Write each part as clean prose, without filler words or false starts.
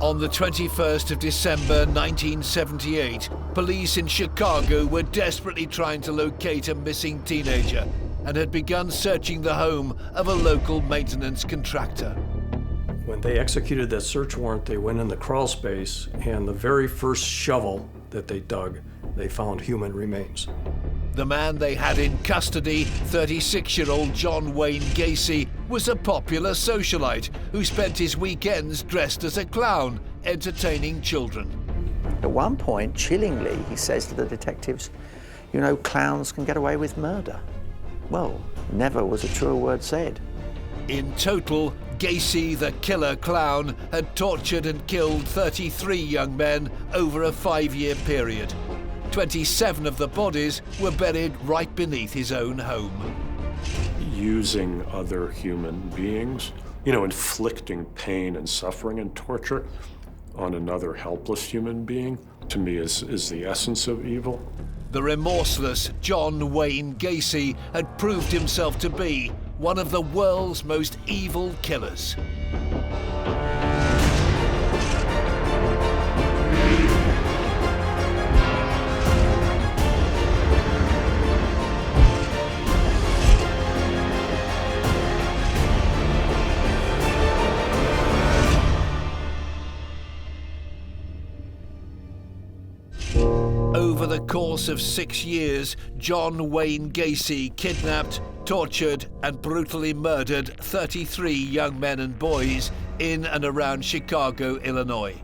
On the 21st of December 1978, police in Chicago were desperately trying to locate a missing teenager and had begun searching the home of a local maintenance contractor. When they executed that search warrant, they went in the crawl space, and the very first shovel that they dug, they found human remains. The man they had in custody, 36-year-old John Wayne Gacy, was a popular socialite who spent his weekends dressed as a clown, entertaining children. At one point, chillingly, he says to the detectives, "You know, clowns can get away with murder." Well, never was a truer word said. In total, Gacy, the killer clown, had tortured and killed 33 young men over a 5-year period. 27 of the bodies were buried right beneath his own home. Using other human beings, inflicting pain and suffering and torture on another helpless human being, to me is the essence of evil. The remorseless John Wayne Gacy had proved himself to be one of the world's most evil killers. Over the course of 6 years, John Wayne Gacy kidnapped, tortured, and brutally murdered 33 young men and boys in and around Chicago, Illinois.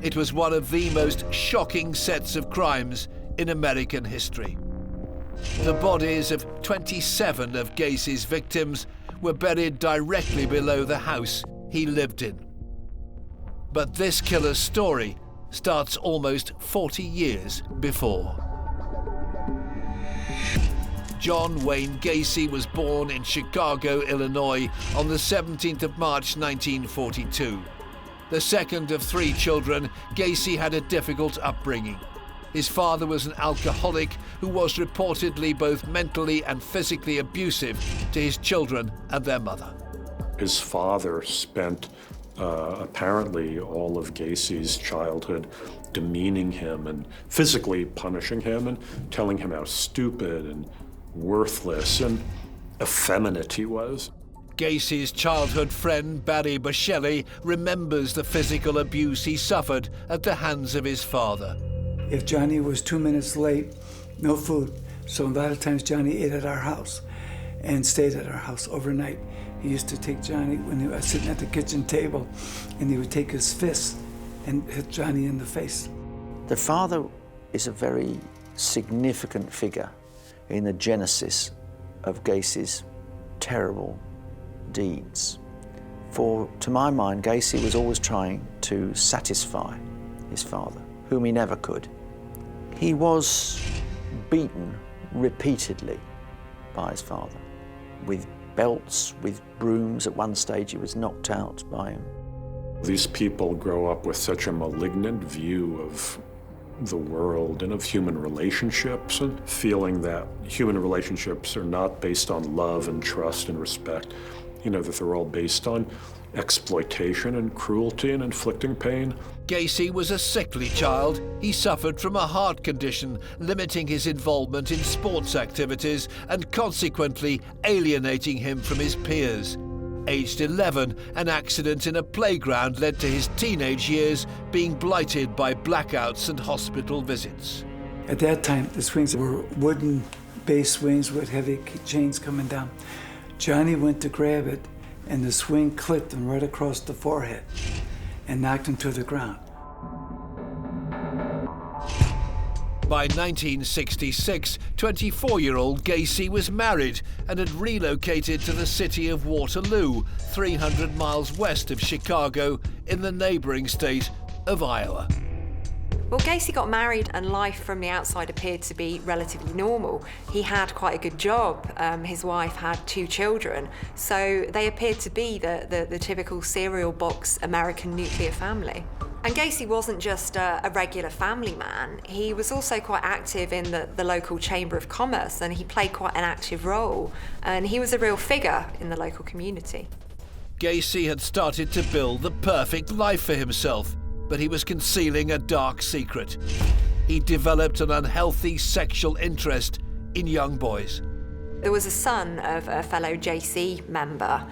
It was one of the most shocking sets of crimes in American history. The bodies of 27 of Gacy's victims were buried directly below the house he lived in. But this killer's story starts almost 40 years before. John Wayne Gacy was born in Chicago, Illinois on the 17th of March 1942. The second of 3 children, Gacy had a difficult upbringing. His father was an alcoholic who was reportedly both mentally and physically abusive to his children and their mother. His father spent apparently all of Gacy's childhood demeaning him and physically punishing him and telling him how stupid and worthless and effeminate he was. Gacy's childhood friend Barry Buscelli remembers the physical abuse he suffered at the hands of his father. If Johnny was 2 minutes late, no food. So a lot of times Johnny ate at our house and stayed at our house overnight. He used to take Johnny when he was sitting at the kitchen table, and he would take his fist and hit Johnny in the face. The father is a very significant figure in the genesis of Gacy's terrible deeds. For, to my mind, Gacy was always trying to satisfy his father, whom he never could. He was beaten repeatedly by his father, with belts, with brooms. At one stage he was knocked out by him. These people grow up with such a malignant view of the world and of human relationships, and feeling that human relationships are not based on love and trust and respect, that they're all based on exploitation and cruelty and inflicting pain. Gacy was a sickly child. He suffered from a heart condition, limiting his involvement in sports activities and consequently alienating him from his peers. Aged 11, an accident in a playground led to his teenage years being blighted by blackouts and hospital visits. At that time, the swings were wooden base swings with heavy chains coming down. Johnny went to grab it, and the swing clipped him right across the forehead and knocked him to the ground. By 1966, 24-year-old Gacy was married and had relocated to the city of Waterloo, 300 miles west of Chicago, in the neighboring state of Iowa. Well, Gacy got married and life from the outside appeared to be relatively normal. He had quite a good job. His wife had 2 children. So they appeared to be the typical cereal box American nuclear family. And Gacy wasn't just a regular family man. He was also quite active in the local Chamber of Commerce, and he played quite an active role. And he was a real figure in the local community. Gacy had started to build the perfect life for himself, but he was concealing a dark secret. He developed an unhealthy sexual interest in young boys. There was a son of a fellow JC member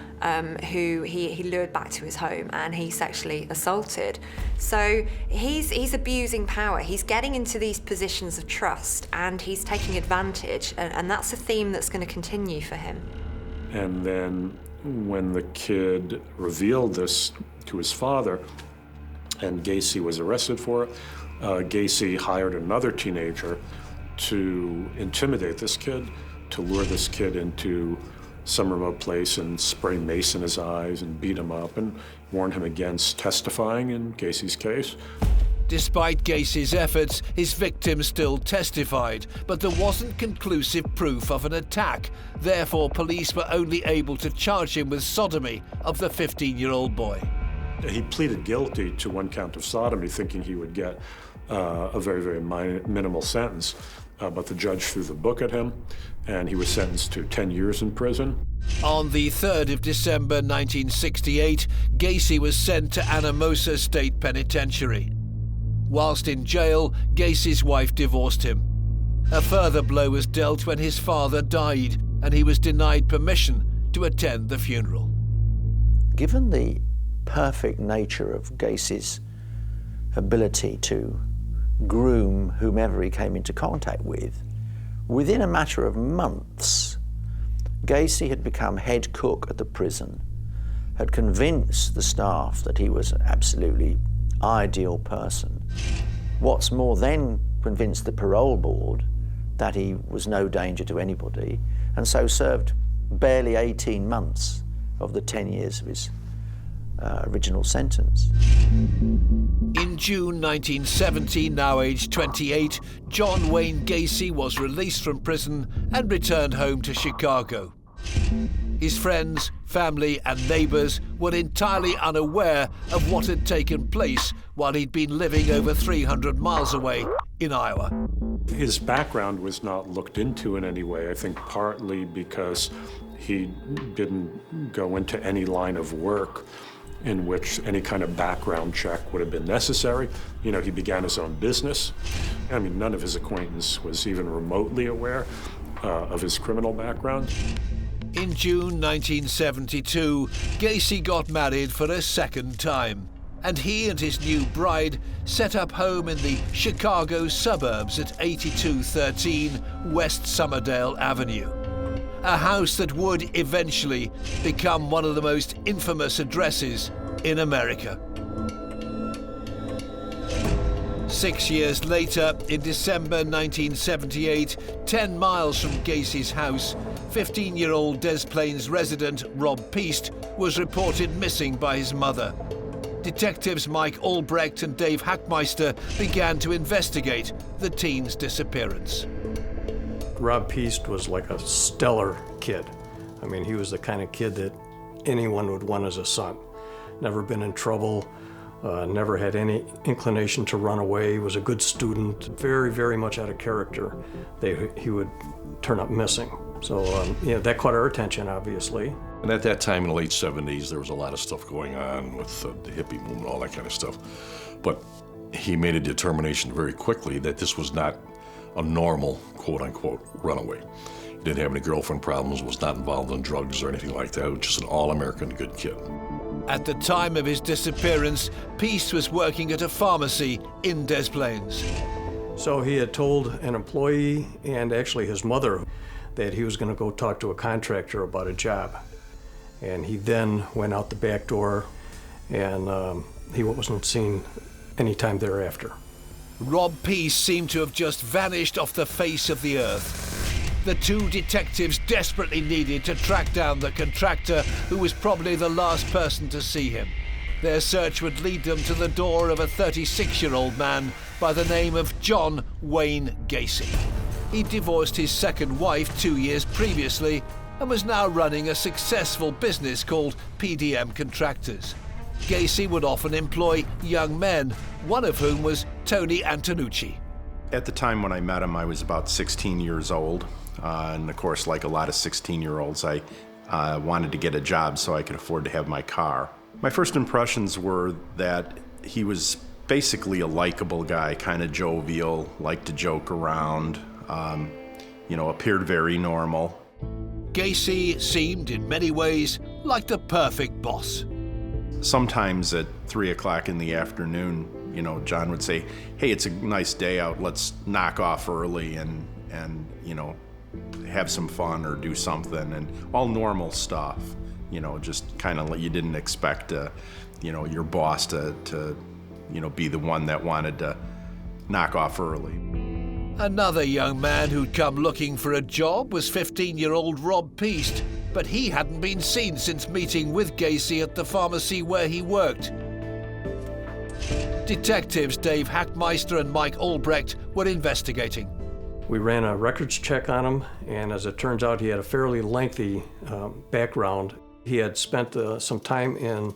who he lured back to his home and he sexually assaulted. So he's abusing power. He's getting into these positions of trust and he's taking advantage, and that's a theme that's going to continue for him. And then when the kid revealed this to his father and Gacy was arrested for it, Gacy hired another teenager to intimidate this kid, to lure this kid into some remote place and spray mace in his eyes and beat him up and warn him against testifying in Gacy's case. Despite Gacy's efforts, his victim still testified, but there wasn't conclusive proof of an attack. Therefore, police were only able to charge him with sodomy of the 15-year-old boy. He pleaded guilty to one count of sodomy, thinking he would get a very, very minimal sentence. But the judge threw the book at him, and he was sentenced to 10 years in prison. On the 3rd of December 1968, Gacy was sent to Anamosa State Penitentiary. Whilst in jail, Gacy's wife divorced him. A further blow was dealt when his father died, and he was denied permission to attend the funeral. Given the perfect nature of Gacy's ability to groom whomever he came into contact with, within a matter of months, Gacy had become head cook at the prison, had convinced the staff that he was an absolutely ideal person. What's more, then convinced the parole board that he was no danger to anybody, and so served barely 18 months of the 10 years of his original sentence. In June 1970, now aged 28, John Wayne Gacy was released from prison and returned home to Chicago. His friends, family and neighbours were entirely unaware of what had taken place while he'd been living over 300 miles away in Iowa. His background was not looked into in any way, I think partly because he didn't go into any line of work in which any kind of background check would have been necessary. You know, he began his own business. I mean, none of his acquaintance was even remotely aware of his criminal background. In June 1972, Gacy got married for a second time, and he and his new bride set up home in the Chicago suburbs at 8213 West Summerdale Avenue. A house that would eventually become one of the most infamous addresses in America. 6 years later, in December 1978, 10 miles from Gacy's house, 15-year-old Des Plaines resident Rob Peast was reported missing by his mother. Detectives Mike Albrecht and Dave Hackmeister began to investigate the teen's disappearance. Rob Peast was like a stellar kid. I mean, he was the kind of kid that anyone would want as a son. Never been in trouble, never had any inclination to run away. He was a good student, very, very much out of character. He would turn up missing. So, that caught our attention, obviously. And at that time in the late 70s, there was a lot of stuff going on with the hippie movement, all that kind of stuff. But he made a determination very quickly that this was not a normal, quote-unquote, runaway. He didn't have any girlfriend problems, was not involved in drugs or anything like that, just an all-American good kid. At the time of his disappearance, Peast was working at a pharmacy in Des Plaines. So he had told an employee and actually his mother that he was going to go talk to a contractor about a job. And he then went out the back door, and he wasn't seen any time thereafter. Rob Peast seemed to have just vanished off the face of the earth. The two detectives desperately needed to track down the contractor, who was probably the last person to see him. Their search would lead them to the door of a 36-year-old man by the name of John Wayne Gacy. He divorced his second wife 2 years previously and was now running a successful business called PDM Contractors. Gacy would often employ young men, one of whom was Tony Antonucci. At the time when I met him, I was about 16 years old. And of course, like a lot of 16-year-olds, I I wanted to get a job so I could afford to have my car. My first impressions were that he was basically a likable guy, kind of jovial, liked to joke around, appeared very normal. Gacy seemed in many ways like the perfect boss. Sometimes at 3 o'clock in the afternoon, John would say, "Hey, it's a nice day out, let's knock off early and have some fun or do something," and all normal stuff, just kind of like you didn't expect, your boss to be the one that wanted to knock off early. Another young man who'd come looking for a job was 15-year-old Rob Peast, but he hadn't been seen since meeting with Gacy at the pharmacy where he worked. Detectives Dave Hackmeister and Mike Albrecht were investigating. We ran a records check on him, and as it turns out, he had a fairly lengthy background. He had spent some time in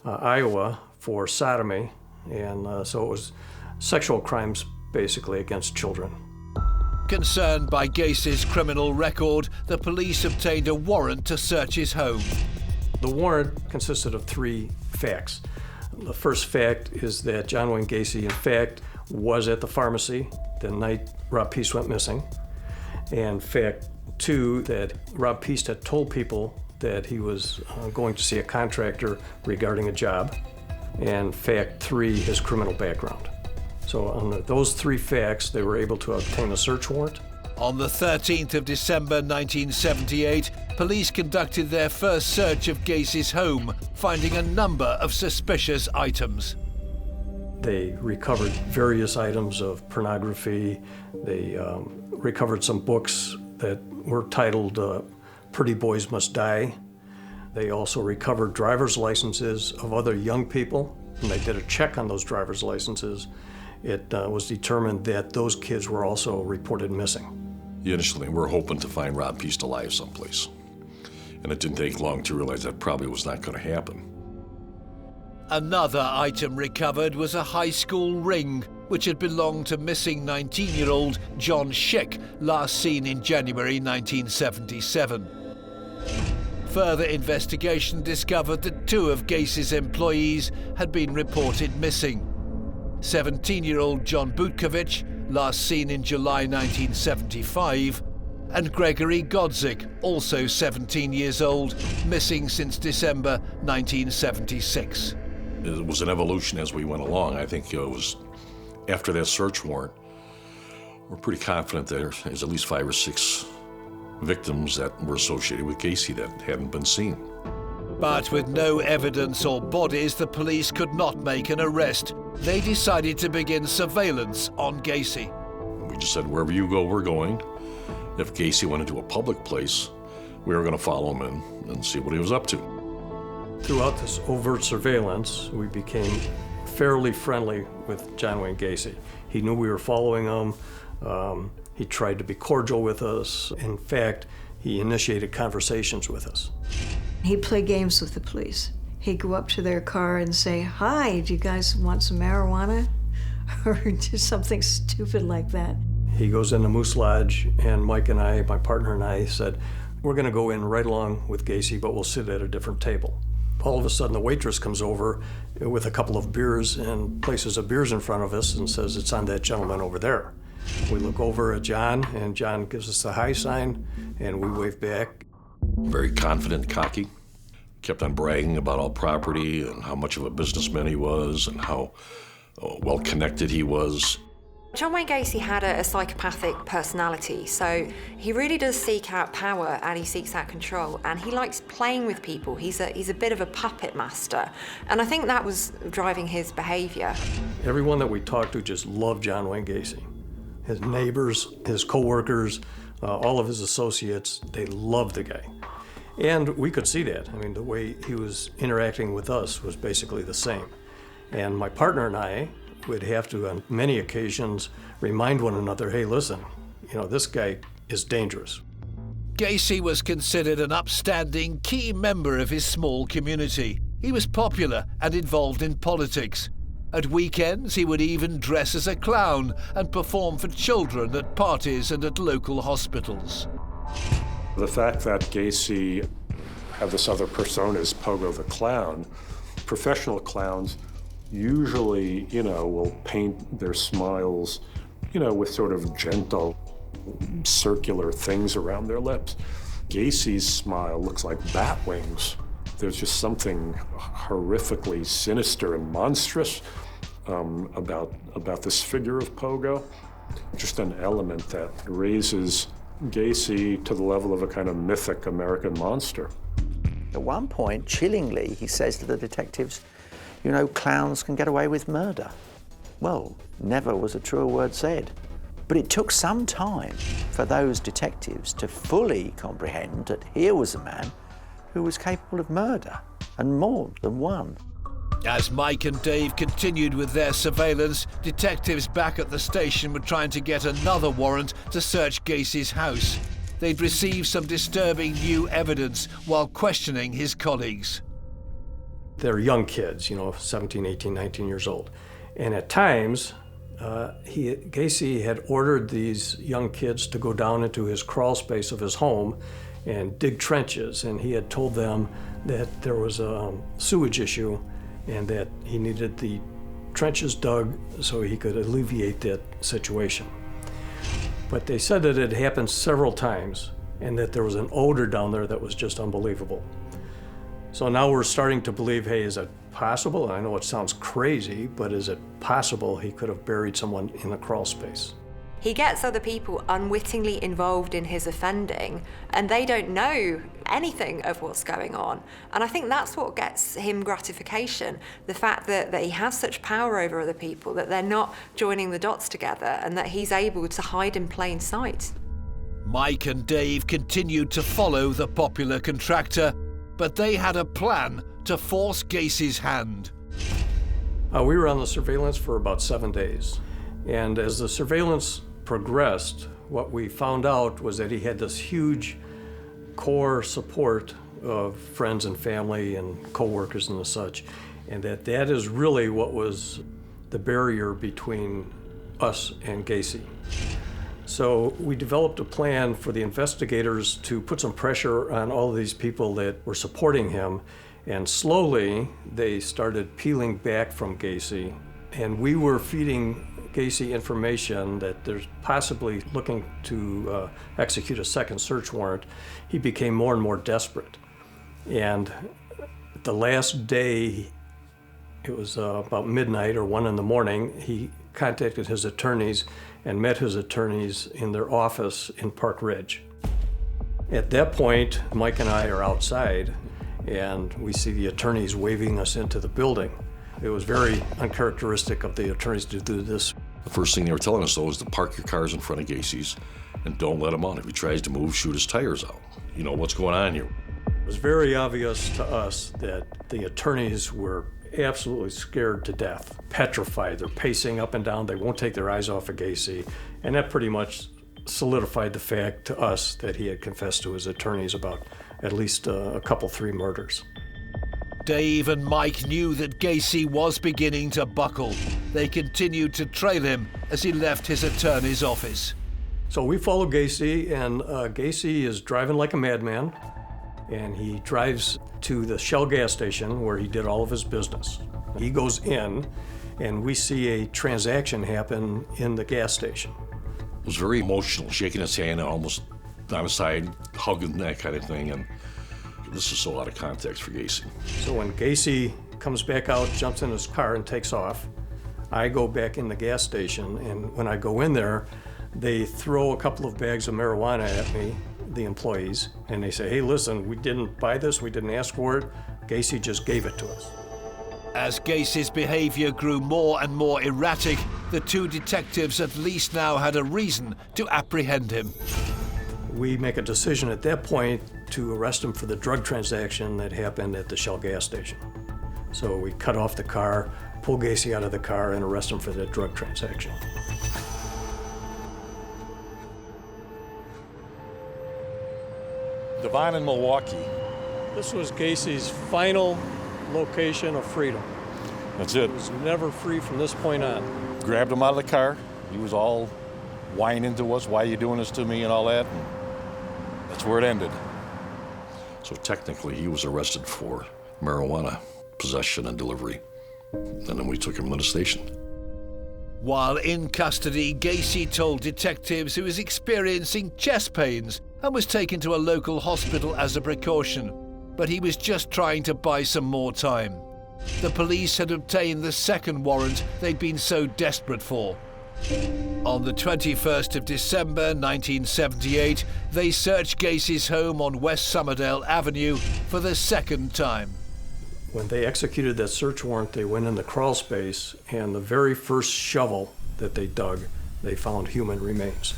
Iowa for sodomy, and so it was sexual crimes basically against children. Concerned by Gacy's criminal record, the police obtained a warrant to search his home. The warrant consisted of 3 facts. The first fact is that John Wayne Gacy, in fact, was at the pharmacy the night Rob Peast went missing. And fact 2, that Rob Peast had told people that he was going to see a contractor regarding a job. And fact 3, his criminal background. So on those 3 facts, they were able to obtain a search warrant. On the 13th of December 1978, police conducted their first search of Gacy's home, finding a number of suspicious items. They recovered various items of pornography. They recovered some books that were titled Pretty Boys Must Die. They also recovered driver's licenses of other young people. When they did a check on those driver's licenses, it was determined that those kids were also reported missing. Initially, we were hoping to find Rob Peast alive someplace. And it didn't take long to realize that probably was not going to happen. Another item recovered was a high school ring, which had belonged to missing 19-year-old John Schick, last seen in January 1977. Further investigation discovered that 2 of Gacy's employees had been reported missing. 17-year-old John Butkovich, last seen in July 1975, and Gregory Godzik, also 17 years old, missing since December 1976. It was an evolution as we went along. I think it was after that search warrant, we're pretty confident there's at least 5 or 6 victims that were associated with Gacy that hadn't been seen. But with no evidence or bodies, the police could not make an arrest. They decided to begin surveillance on Gacy. We just said, wherever you go, we're going. If Gacy went into a public place, we were going to follow him in and see what he was up to. Throughout this overt surveillance, we became fairly friendly with John Wayne Gacy. He knew we were following him. He tried to be cordial with us. In fact, he initiated conversations with us. He'd play games with the police. He'd go up to their car and say, "Hi, do you guys want some marijuana?" Or do something stupid like that. He goes into Moose Lodge, and Mike and I, my partner and I, said, "We're going to go in right along with Gacy, but we'll sit at a different table." All of a sudden, the waitress comes over with a couple of beers and places of beers in front of us and says, "It's on that gentleman over there." We look over at John, and John gives us the high sign, and we wave back. Very confident, cocky. Kept on bragging about all property and how much of a businessman he was and how well-connected he was. John Wayne Gacy had a psychopathic personality, so he really does seek out power and he seeks out control, and he likes playing with people. He's a bit of a puppet master, and I think that was driving his behavior. Everyone that we talked to just loved John Wayne Gacy. His neighbors, his co-workers, all of his associates, they loved the guy. And we could see that. I mean, the way he was interacting with us was basically the same. And my partner and I would have to, on many occasions, remind one another, "Hey, listen, this guy is dangerous." Gacy was considered an upstanding key member of his small community. He was popular and involved in politics. At weekends, he would even dress as a clown and perform for children at parties and at local hospitals. The fact that Gacy have this other persona as Pogo the Clown. Professional clowns usually, will paint their smiles, with sort of gentle, circular things around their lips. Gacy's smile looks like bat wings. There's just something horrifically sinister and monstrous about this figure of Pogo. Just an element that raises Gacy to the level of a kind of mythic American monster. At one point, chillingly, he says to the detectives, clowns can get away with murder. Well, never was a truer word said. But it took some time for those detectives to fully comprehend that here was a man who was capable of murder, and more than one. As Mike and Dave continued with their surveillance, detectives back at the station were trying to get another warrant to search Gacy's house. They'd received some disturbing new evidence while questioning his colleagues. They're young kids, 17, 18, 19 years old. And at times, Gacy had ordered these young kids to go down into his crawl space of his home and dig trenches, and he had told them that there was a sewage issue and that he needed the trenches dug so he could alleviate that situation. But they said that it happened several times and that there was an odor down there that was just unbelievable. So now we're starting to believe, hey, is it possible? I know it sounds crazy, but is it possible he could have buried someone in a crawl space? He gets other people unwittingly involved in his offending, and they don't know anything of what's going on. And I think that's what gets him gratification, the fact that he has such power over other people, that they're not joining the dots together, and that he's able to hide in plain sight. Mike and Dave continued to follow the popular contractor, but they had a plan to force Gacy's hand. We were on the surveillance for about 7 days. And as the surveillance progressed, what we found out was that he had this huge core support of friends and family and co-workers and the such, and that is really what was the barrier between us and Gacy. So we developed a plan for the investigators to put some pressure on all of these people that were supporting him, and slowly they started peeling back from Gacy, and we were feeding Gacy information that there's possibly looking to execute a second search warrant. He became more and more desperate. And the last day, it was about midnight or 1 a.m, he contacted his attorneys and met his attorneys in their office in Park Ridge. At that point, Mike and I are outside, and we see the attorneys waving us into the building. It was very uncharacteristic of the attorneys to do this. The first thing they were telling us, though, is to park your cars in front of Gacy's and don't let him out. If he tries to move, shoot his tires out. What's going on here? It was very obvious to us that the attorneys were absolutely scared to death, petrified. They're pacing up and down. They won't take their eyes off of Gacy. And that pretty much solidified the fact to us that he had confessed to his attorneys about at least a couple, 3 murders. Dave and Mike knew that Gacy was beginning to buckle. They continued to trail him as he left his attorney's office. So we follow Gacy, and Gacy is driving like a madman, and he drives to the Shell gas station where he did all of his business. He goes in, and we see a transaction happen in the gas station. It was very emotional, shaking his hand and almost on his side, hugging, that kind of thing. And this is so out of context for Gacy. So when Gacy comes back out, jumps in his car and takes off, I go back in the gas station, and when I go in there, they throw a couple of bags of marijuana at me, the employees, and they say, hey, listen, we didn't buy this, we didn't ask for it, Gacy just gave it to us. As Gacy's behavior grew more and more erratic, the 2 detectives at least now had a reason to apprehend him. We make a decision at that point to arrest him for the drug transaction that happened at the Shell gas station. So we cut off the car, pull Gacy out of the car, and arrest him for the drug transaction. Devon in Milwaukee. This was Gacy's final location of freedom. That's it. He was never free from this point on. Grabbed him out of the car. He was all whining to us, why are you doing this to me and all that. And that's where it ended. So technically, he was arrested for marijuana possession and delivery. And then we took him to the station. While in custody, Gacy told detectives he was experiencing chest pains and was taken to a local hospital as a precaution. But he was just trying to buy some more time. The police had obtained the second warrant they'd been so desperate for. On the 21st of December 1978, they searched Gacy's home on West Somerdale Avenue for the second time. When they executed that search warrant, they went in the crawl space, and the very first shovel that they dug, they found human remains.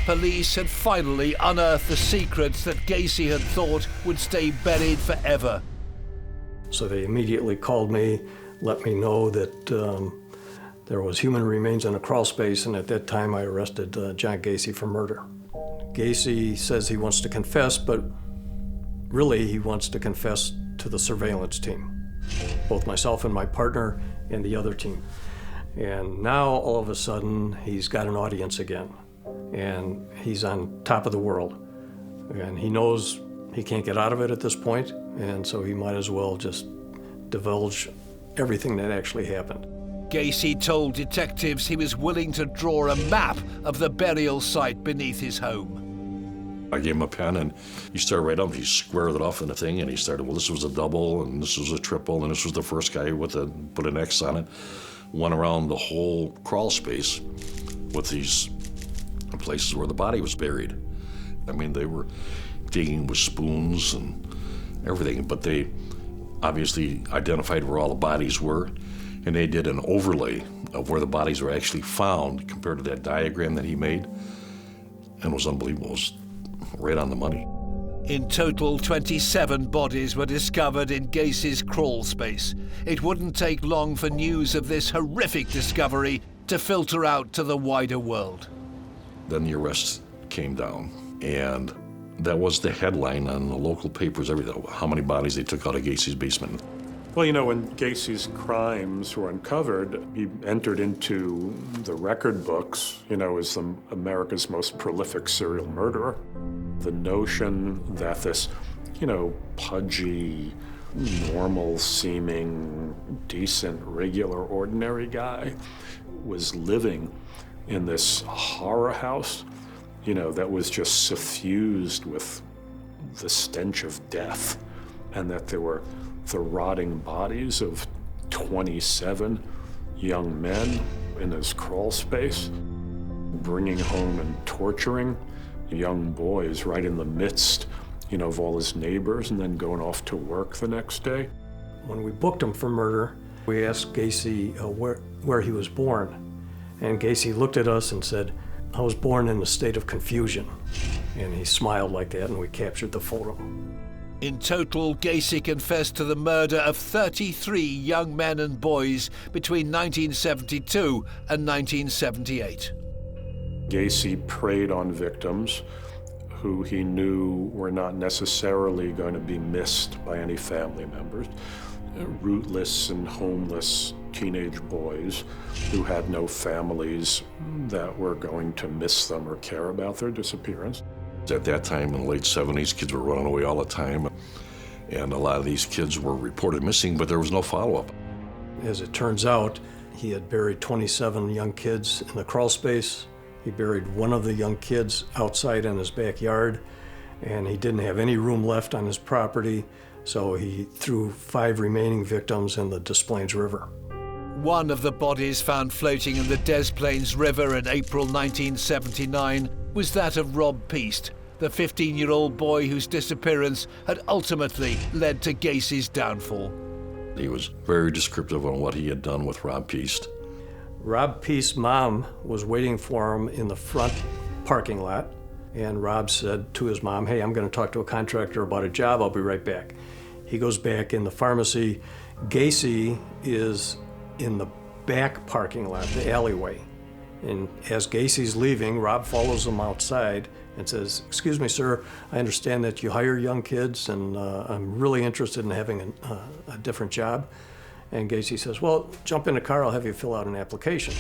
Police had finally unearthed the secrets that Gacy had thought would stay buried forever. So they immediately called me, let me know that there was human remains in a crawl space, and at that time I arrested John Gacy for murder. Gacy says he wants to confess, but really he wants to confess to the surveillance team, both myself and my partner and the other team. And now all of a sudden he's got an audience again, and he's on top of the world. And he knows he can't get out of it at this point, and so he might as well just divulge everything that actually happened. Gacy told detectives he was willing to draw a map of the burial site beneath his home. I gave him a pen, and he started right up. He squared it off in the thing, and he started, well, this was a double, and this was a triple, and this was the first guy with put an X on it. Went around the whole crawl space with these places where the body was buried. I mean, they were digging with spoons and everything, but they obviously identified where all the bodies were, and they did an overlay of where the bodies were actually found compared to that diagram that he made, and it was unbelievable. It was right on the money. In total, 27 bodies were discovered in Gacy's crawl space. It wouldn't take long for news of this horrific discovery to filter out to the wider world. Then the arrest came down, and that was the headline on the local papers, everything, how many bodies they took out of Gacy's basement. Well, you know, when Gacy's crimes were uncovered, he entered into the record books, you know, as America's most prolific serial murderer. The notion that this, you know, pudgy, normal-seeming, decent, regular, ordinary guy was living in this horror house, you know, that was just suffused with the stench of death, and that there were the rotting bodies of 27 young men in his crawl space, bringing home and torturing young boys right in the midst, you know, of all his neighbors, and then going off to work the next day. When we booked him for murder, we asked Gacy where he was born. And Gacy looked at us and said, I was born in a state of confusion. And he smiled like that, and we captured the photo. In total, Gacy confessed to the murder of 33 young men and boys between 1972 and 1978. Gacy preyed on victims who he knew were not necessarily going to be missed by any family members. Rootless and homeless teenage boys who had no families that were going to miss them or care about their disappearance. At that time, in the late 70s, kids were running away all the time, and a lot of these kids were reported missing, but there was no follow-up. As it turns out, he had buried 27 young kids in the crawl space. He buried one of the young kids outside in his backyard, and he didn't have any room left on his property, so he threw 5 remaining victims in the Des Plaines River. One of the bodies found floating in the Des Plaines River in April 1979 was that of Rob Peast, the 15-year-old boy whose disappearance had ultimately led to Gacy's downfall. He was very descriptive on what he had done with Rob Peast. Rob Peast's mom was waiting for him in the front parking lot, and Rob said to his mom, hey, I'm going to talk to a contractor about a job, I'll be right back. He goes back in the pharmacy. Gacy is in the back parking lot, the alleyway. And as Gacy's leaving, Rob follows him outside and says, excuse me, sir, I understand that you hire young kids, and I'm really interested in having a different job. And Gacy says, well, jump in the car, I'll have you fill out an application.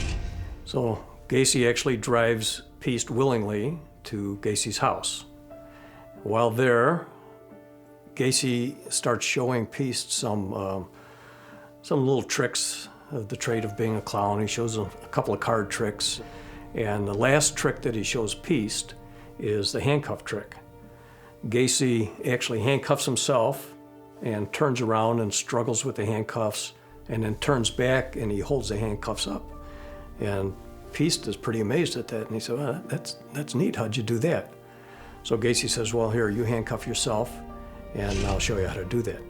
So Gacy actually drives Peast willingly to Gacy's house. While there, Gacy starts showing Piest some little tricks of the trade of being a clown. He shows him a couple of card tricks. And the last trick that he shows Piest is the handcuff trick. Gacy actually handcuffs himself and turns around and struggles with the handcuffs, and then turns back and he holds the handcuffs up. And Piest is pretty amazed at that, and he said, well, that's neat, how'd you do that? So Gacy says, well, here, you handcuff yourself, and I'll show you how to do that.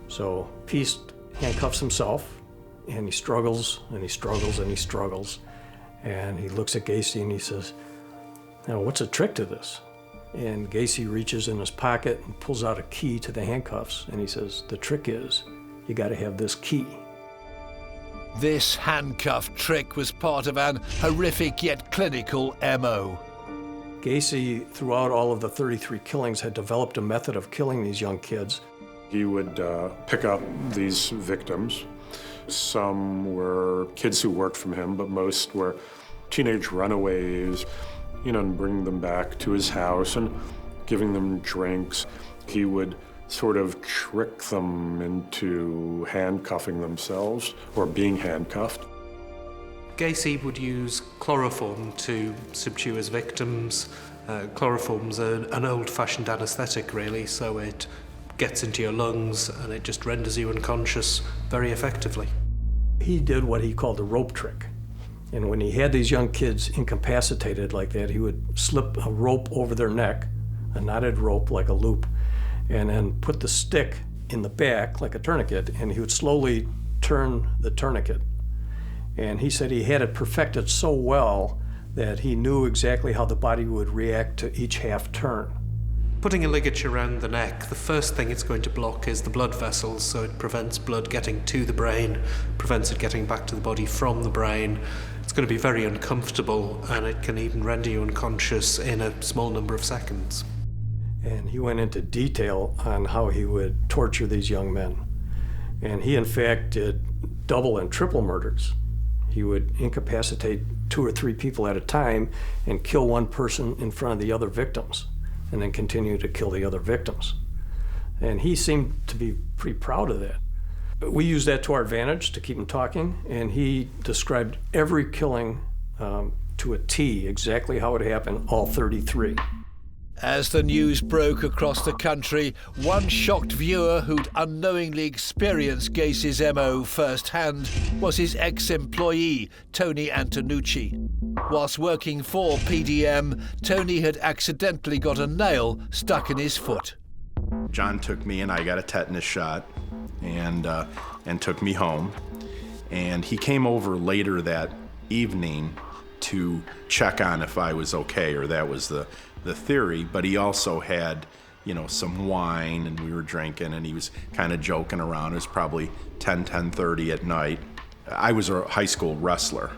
So Piest handcuffs himself, and he struggles, and he struggles, and he struggles. And he looks at Gacy and he says, now, what's the trick to this? And Gacy reaches in his pocket and pulls out a key to the handcuffs, and he says, the trick is, you gotta have this key. This handcuff trick was part of an horrific yet clinical MO. Gacy, throughout all of the 33 killings, had developed a method of killing these young kids. He would pick up these victims. Some were kids who worked for him, but most were teenage runaways, and bring them back to his house and giving them drinks. He would sort of trick them into handcuffing themselves or being handcuffed. Gacy would use chloroform to subdue his victims. Chloroform's an old-fashioned anesthetic, really, so it gets into your lungs and it just renders you unconscious very effectively. He did what he called the rope trick. And when he had these young kids incapacitated like that, he would slip a rope over their neck, a knotted rope like a loop, and then put the stick in the back like a tourniquet, and he would slowly turn the tourniquet. And he said he had it perfected so well that he knew exactly how the body would react to each half turn. Putting a ligature around the neck, the first thing it's going to block is the blood vessels, so it prevents blood getting to the brain, prevents it getting back to the body from the brain. It's going to be very uncomfortable, and it can even render you unconscious in a small number of seconds. And he went into detail on how he would torture these young men. And he, in fact, did double and triple murders. He would incapacitate 2 or 3 people at a time and kill one person in front of the other victims, and then continue to kill the other victims. And he seemed to be pretty proud of that. But we used that to our advantage to keep him talking, and he described every killing to a T, exactly how it happened, all 33. As the news broke across the country, one shocked viewer who'd unknowingly experienced Gacy's MO firsthand was his ex-employee, Tony Antonucci. Whilst working for PDM, Tony had accidentally got a nail stuck in his foot. John took me and I got a tetanus shot and took me home. And he came over later that evening to check on if I was okay, or that was the theory, but he also had, some wine, and we were drinking, and he was kind of joking around. It was probably 10:30 at night. I was a high school wrestler,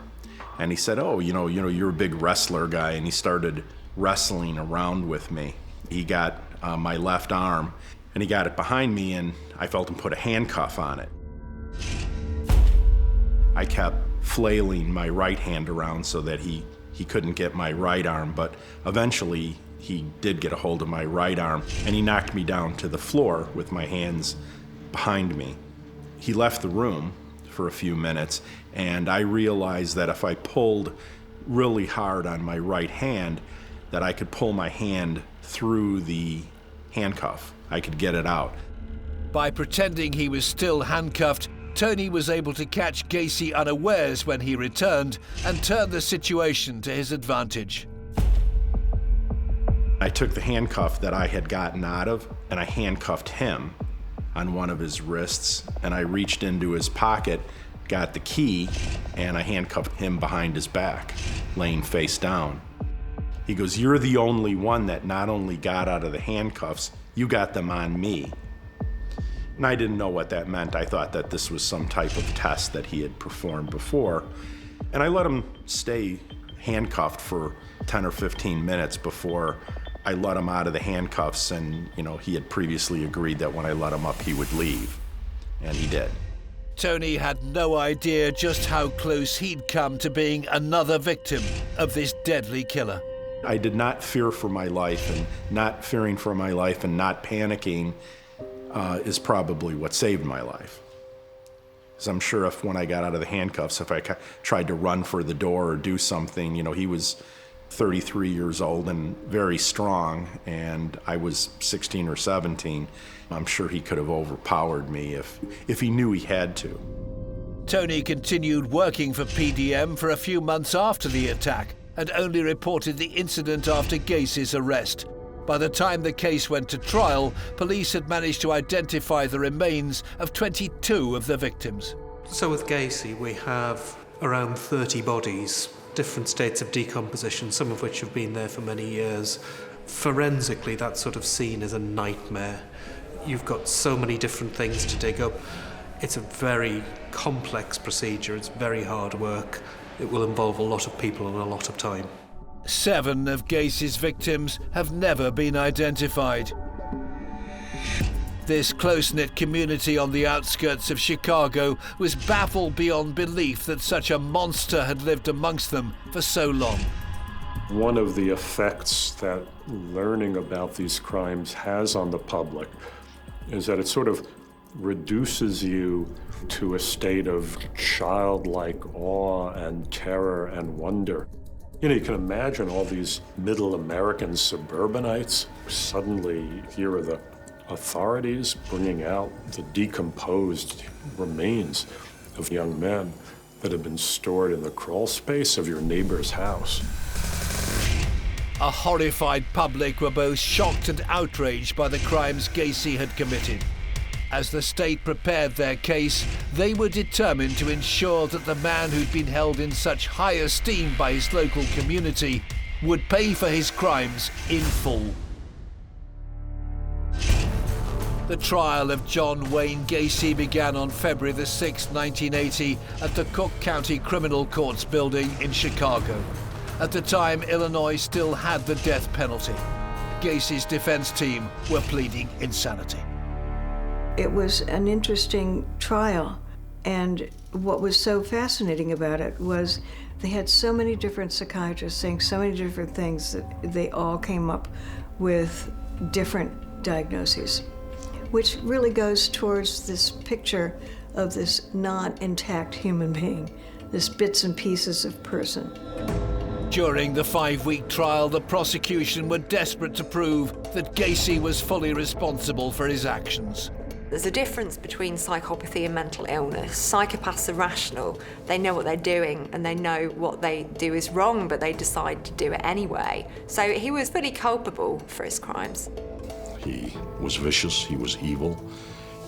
and he said, oh, you're a big wrestler guy, and he started wrestling around with me. He got my left arm, and he got it behind me, and I felt him put a handcuff on it. I kept flailing my right hand around so that he couldn't get my right arm, but eventually he did get a hold of my right arm, and he knocked me down to the floor with my hands behind me. He left the room for a few minutes, and I realized that if I pulled really hard on my right hand, that I could pull my hand through the handcuff. I could get it out. By pretending he was still handcuffed, Tony was able to catch Gacy unawares when he returned and turn the situation to his advantage. I took the handcuff that I had gotten out of, and I handcuffed him on one of his wrists, and I reached into his pocket, got the key, and I handcuffed him behind his back, laying face down. He goes, you're the only one that not only got out of the handcuffs, you got them on me. And I didn't know what that meant. I thought that this was some type of test that he had performed before. And I let him stay handcuffed for 10 or 15 minutes before I let him out of the handcuffs. And, he had previously agreed that when I let him up, he would leave. And he did. Tony had no idea just how close he'd come to being another victim of this deadly killer. I did not fear for my life, and not fearing for my life and not panicking is probably what saved my life. Because I'm sure if when I got out of the handcuffs, if I tried to run for the door or do something, you know, he was 33 years old and very strong, and I was 16 or 17. I'm sure he could have overpowered me if he knew he had to. Tony continued working for PDM for a few months after the attack and only reported the incident after Gacy's arrest. By the time the case went to trial, police had managed to identify the remains of 22 of the victims. So with Gacy, we have around 30 bodies, different states of decomposition, some of which have been there for many years. Forensically, that sort of scene is a nightmare. You've got so many different things to dig up. It's a very complex procedure. It's very hard work. It will involve a lot of people and a lot of time. 7 of Gacy's victims have never been identified. This close-knit community on the outskirts of Chicago was baffled beyond belief that such a monster had lived amongst them for so long. One of the effects that learning about these crimes has on the public is that it sort of reduces you to a state of childlike awe and terror and wonder. You know, you can imagine all these middle American suburbanites suddenly here are the authorities bringing out the decomposed remains of young men that have been stored in the crawl space of your neighbor's house. A horrified public were both shocked and outraged by the crimes Gacy had committed. As the state prepared their case, they were determined to ensure that the man who'd been held in such high esteem by his local community would pay for his crimes in full. The trial of John Wayne Gacy began on February the 6th, 1980 at the Cook County Criminal Courts building in Chicago. At the time, Illinois still had the death penalty. Gacy's defense team were pleading insanity. It was an interesting trial, and what was so fascinating about it was they had so many different psychiatrists saying so many different things that they all came up with different diagnoses, which really goes towards this picture of this non-intact human being, this bits and pieces of person. During the 5-week trial, the prosecution were desperate to prove that Gacy was fully responsible for his actions. There's a difference between psychopathy and mental illness. Psychopaths are rational. They know what they're doing and they know what they do is wrong, but they decide to do it anyway. So he was fully culpable for his crimes. He was vicious, he was evil,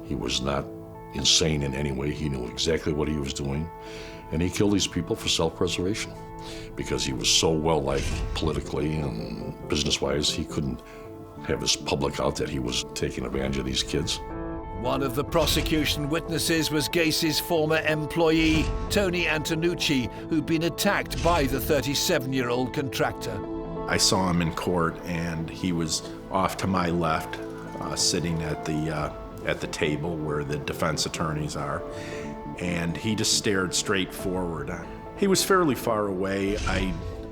he was not insane in any way. He knew exactly what he was doing, and he killed these people for self-preservation because he was so well-liked politically and business-wise, he couldn't have his public out that he was taking advantage of these kids. One of the prosecution witnesses was Gacy's former employee, Tony Antonucci, who'd been attacked by the 37-year-old contractor. I saw him in court, and he was off to my left, sitting at the table where the defense attorneys are, and he just stared straight forward. He was fairly far away.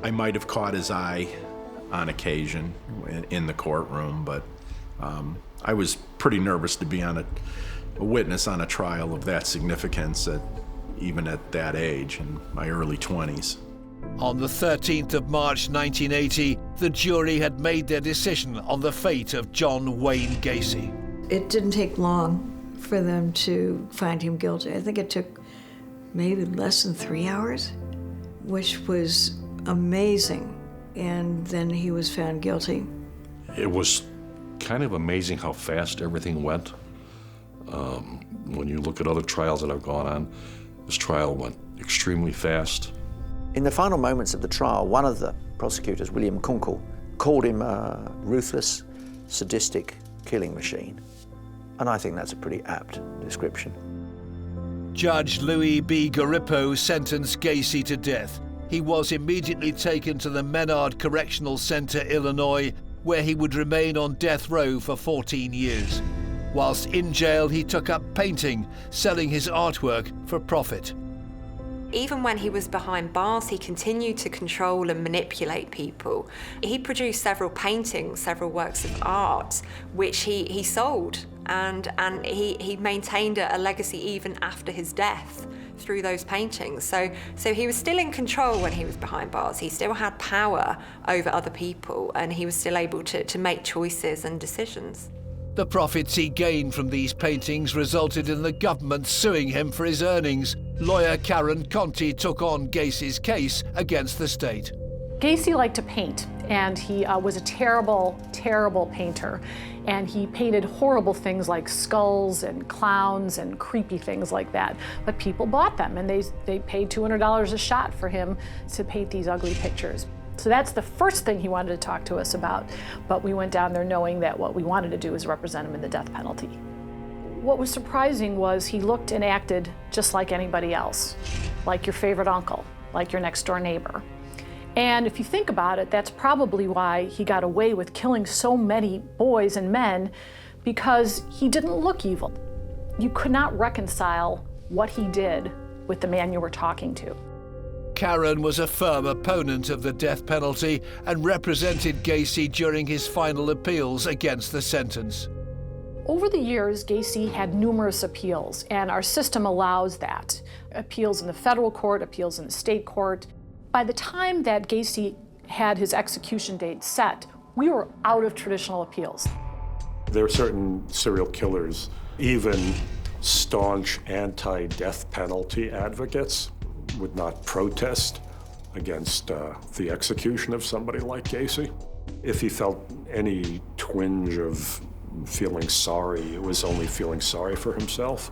I might have caught his eye on occasion in the courtroom, but I was pretty nervous to be on a witness on a trial of that significance, even at that age, in my early 20s. On the 13th of March 1980, the jury had made their decision on the fate of John Wayne Gacy. It didn't take long for them to find him guilty. I think it took maybe less than 3 hours, which was amazing. And then he was found guilty. It was kind of amazing how fast everything went. When you look at other trials that have gone on, this trial went extremely fast. In the final moments of the trial, one of the prosecutors, William Kunkel, called him a ruthless, sadistic killing machine. And I think that's a pretty apt description. Judge Louis B. Garippo sentenced Gacy to death. He was immediately taken to the Menard Correctional Center, Illinois, where he would remain on death row for 14 years. Whilst in jail, he took up painting, selling his artwork for profit. Even when he was behind bars, he continued to control and manipulate people. He produced several paintings, several works of art, which he sold, and he maintained a legacy even after his death through those paintings. So he was still in control when he was behind bars. He still had power over other people, and he was still able to make choices and decisions. The profits he gained from these paintings resulted in the government suing him for his earnings. Lawyer Karen Conti took on Gacy's case against the state. Gacy liked to paint, and he was a terrible, terrible painter. And he painted horrible things like skulls and clowns and creepy things like that. But people bought them, and they paid $200 a shot for him to paint these ugly pictures. So that's the first thing he wanted to talk to us about. But we went down there knowing that what we wanted to do was represent him in the death penalty. What was surprising was he looked and acted just like anybody else, like your favorite uncle, like your next door neighbor. And if you think about it, that's probably why he got away with killing so many boys and men, because he didn't look evil. You could not reconcile what he did with the man you were talking to. Karen was a firm opponent of the death penalty and represented Gacy during his final appeals against the sentence. Over the years, Gacy had numerous appeals, and our system allows that. Appeals in the federal court, appeals in the state court. By the time that Gacy had his execution date set, we were out of traditional appeals. There are certain serial killers, even staunch anti-death penalty advocates, would not protest against the execution of somebody like Gacy. If he felt any twinge of feeling sorry, it was only feeling sorry for himself.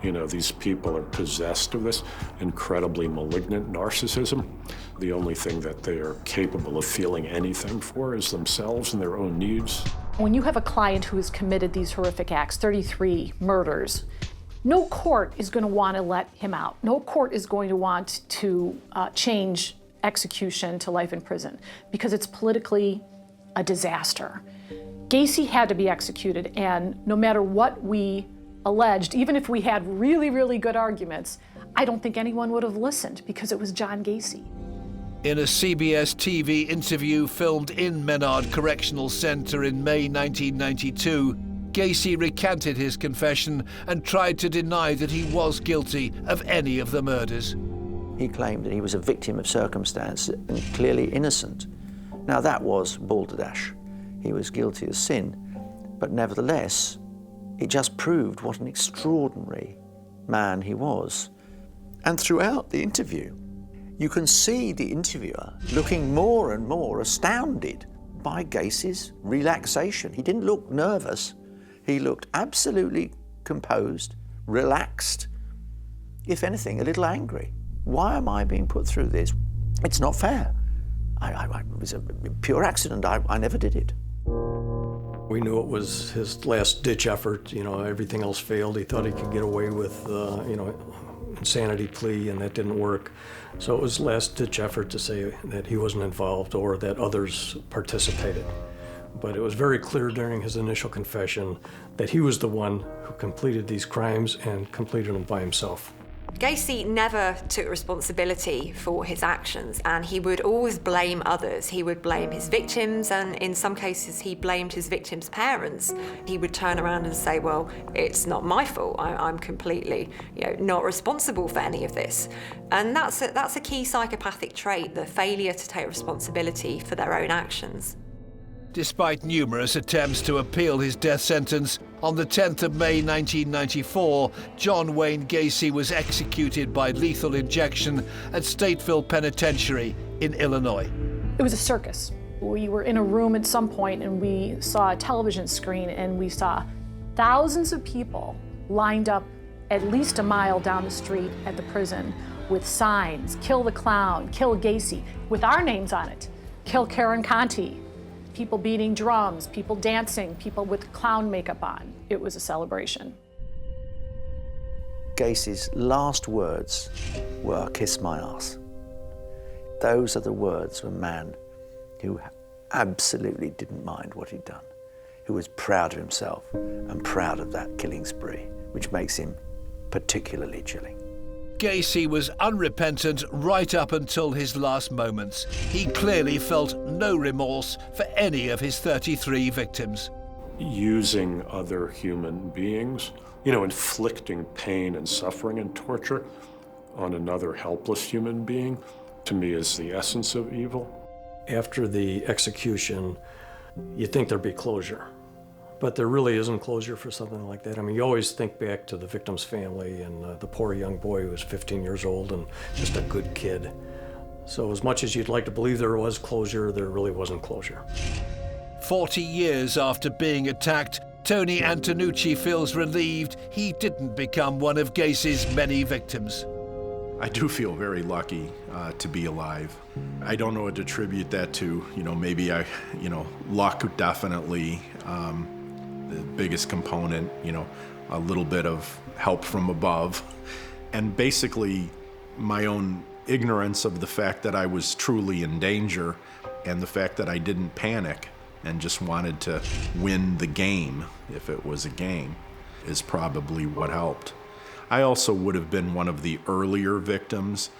You know, these people are possessed of this incredibly malignant narcissism. The only thing that they are capable of feeling anything for is themselves and their own needs. When you have a client who has committed these horrific acts, 33 murders, no court is going to want to let him out. No court is going to want to change execution to life in prison because it's politically a disaster. Gacy had to be executed, and no matter what we alleged, even if we had really, really good arguments, I don't think anyone would have listened because it was John Gacy. In a CBS TV interview filmed in Menard Correctional Center in May 1992, Gacy recanted his confession and tried to deny that he was guilty of any of the murders. He claimed that he was a victim of circumstance and clearly innocent. Now that was balderdash. He was guilty of sin, but nevertheless, it just proved what an extraordinary man he was. And throughout the interview, you can see the interviewer looking more and more astounded by Gacy's relaxation. He didn't look nervous. He looked absolutely composed, relaxed, if anything, a little angry. Why am I being put through this? It's not fair. It was a pure accident. I never did it. We knew it was his last-ditch effort. You know, everything else failed. He thought he could get away with, insanity plea, and that didn't work. So it was last-ditch effort to say that he wasn't involved or that others participated. But it was very clear during his initial confession that he was the one who completed these crimes and completed them by himself. Gacy never took responsibility for his actions, and he would always blame others. He would blame his victims, and in some cases he blamed his victims' parents. He would turn around and say, well, it's not my fault. I'm completely not responsible for any of this. And that's a key psychopathic trait, the failure to take responsibility for their own actions. Despite numerous attempts to appeal his death sentence, on the 10th of May 1994, John Wayne Gacy was executed by lethal injection at Stateville Penitentiary in Illinois. It was a circus. We were in a room at some point and we saw a television screen and we saw thousands of people lined up at least a mile down the street at the prison with signs, "Kill the clown, kill Gacy," with our names on it, "Kill Karen Conti." People beating drums, people dancing, people with clown makeup on. It was a celebration. Gacy's last words were, "Kiss my ass." Those are the words of a man who absolutely didn't mind what he'd done, who was proud of himself and proud of that killing spree, which makes him particularly chilling. Gacy was unrepentant right up until his last moments. He clearly felt no remorse for any of his 33 victims. Using other human beings, inflicting pain and suffering and torture on another helpless human being, to me is the essence of evil. After the execution, you'd think there'd be closure, but there really isn't closure for something like that. I mean, you always think back to the victim's family and the poor young boy who was 15 years old and just a good kid. So as much as you'd like to believe there was closure, there really wasn't closure. 40 years after being attacked, Tony Antonucci feels relieved he didn't become one of Gacy's many victims. I do feel very lucky to be alive. I don't know what to attribute that to. Maybe luck definitely, the biggest component, a little bit of help from above, and basically my own ignorance of the fact that I was truly in danger and the fact that I didn't panic and just wanted to win the game, if it was a game, is probably what helped. I also would have been one of the earlier victims,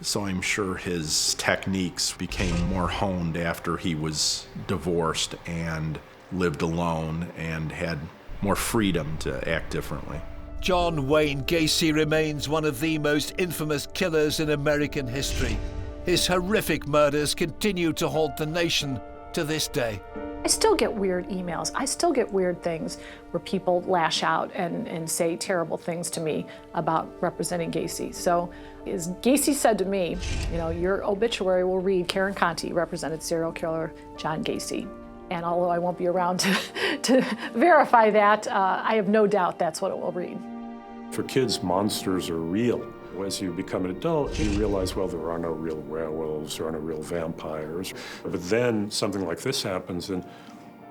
so I'm sure his techniques became more honed after he was divorced and lived alone and had more freedom to act differently. John Wayne Gacy remains one of the most infamous killers in American history. His horrific murders continue to haunt the nation to this day. I still get weird emails. I still get weird things where people lash out and say terrible things to me about representing Gacy. So as Gacy said to me, your obituary will read Karen Conti represented serial killer John Gacy. And although I won't be around to verify that, I have no doubt that's what it will read. For kids, monsters are real. As you become an adult, you realize, well, there are no real werewolves, there are no real vampires. But then something like this happens and,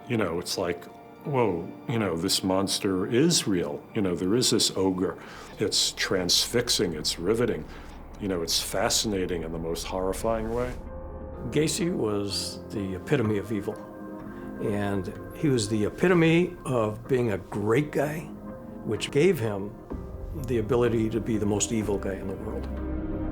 it's like, whoa, this monster is real. There is this ogre. It's transfixing, it's riveting. It's fascinating in the most horrifying way. Gacy was the epitome of evil. And he was the epitome of being a great guy, which gave him the ability to be the most evil guy in the world.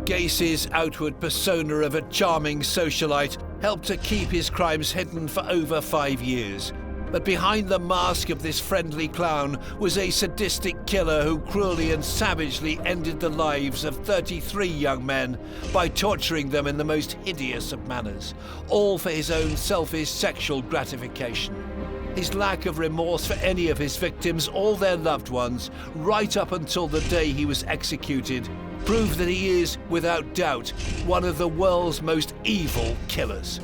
Gacy's outward persona of a charming socialite helped to keep his crimes hidden for over 5 years. But behind the mask of this friendly clown was a sadistic killer who cruelly and savagely ended the lives of 33 young men by torturing them in the most hideous of manners, all for his own selfish sexual gratification. His lack of remorse for any of his victims or their loved ones, right up until the day he was executed, proved that he is, without doubt, one of the world's most evil killers.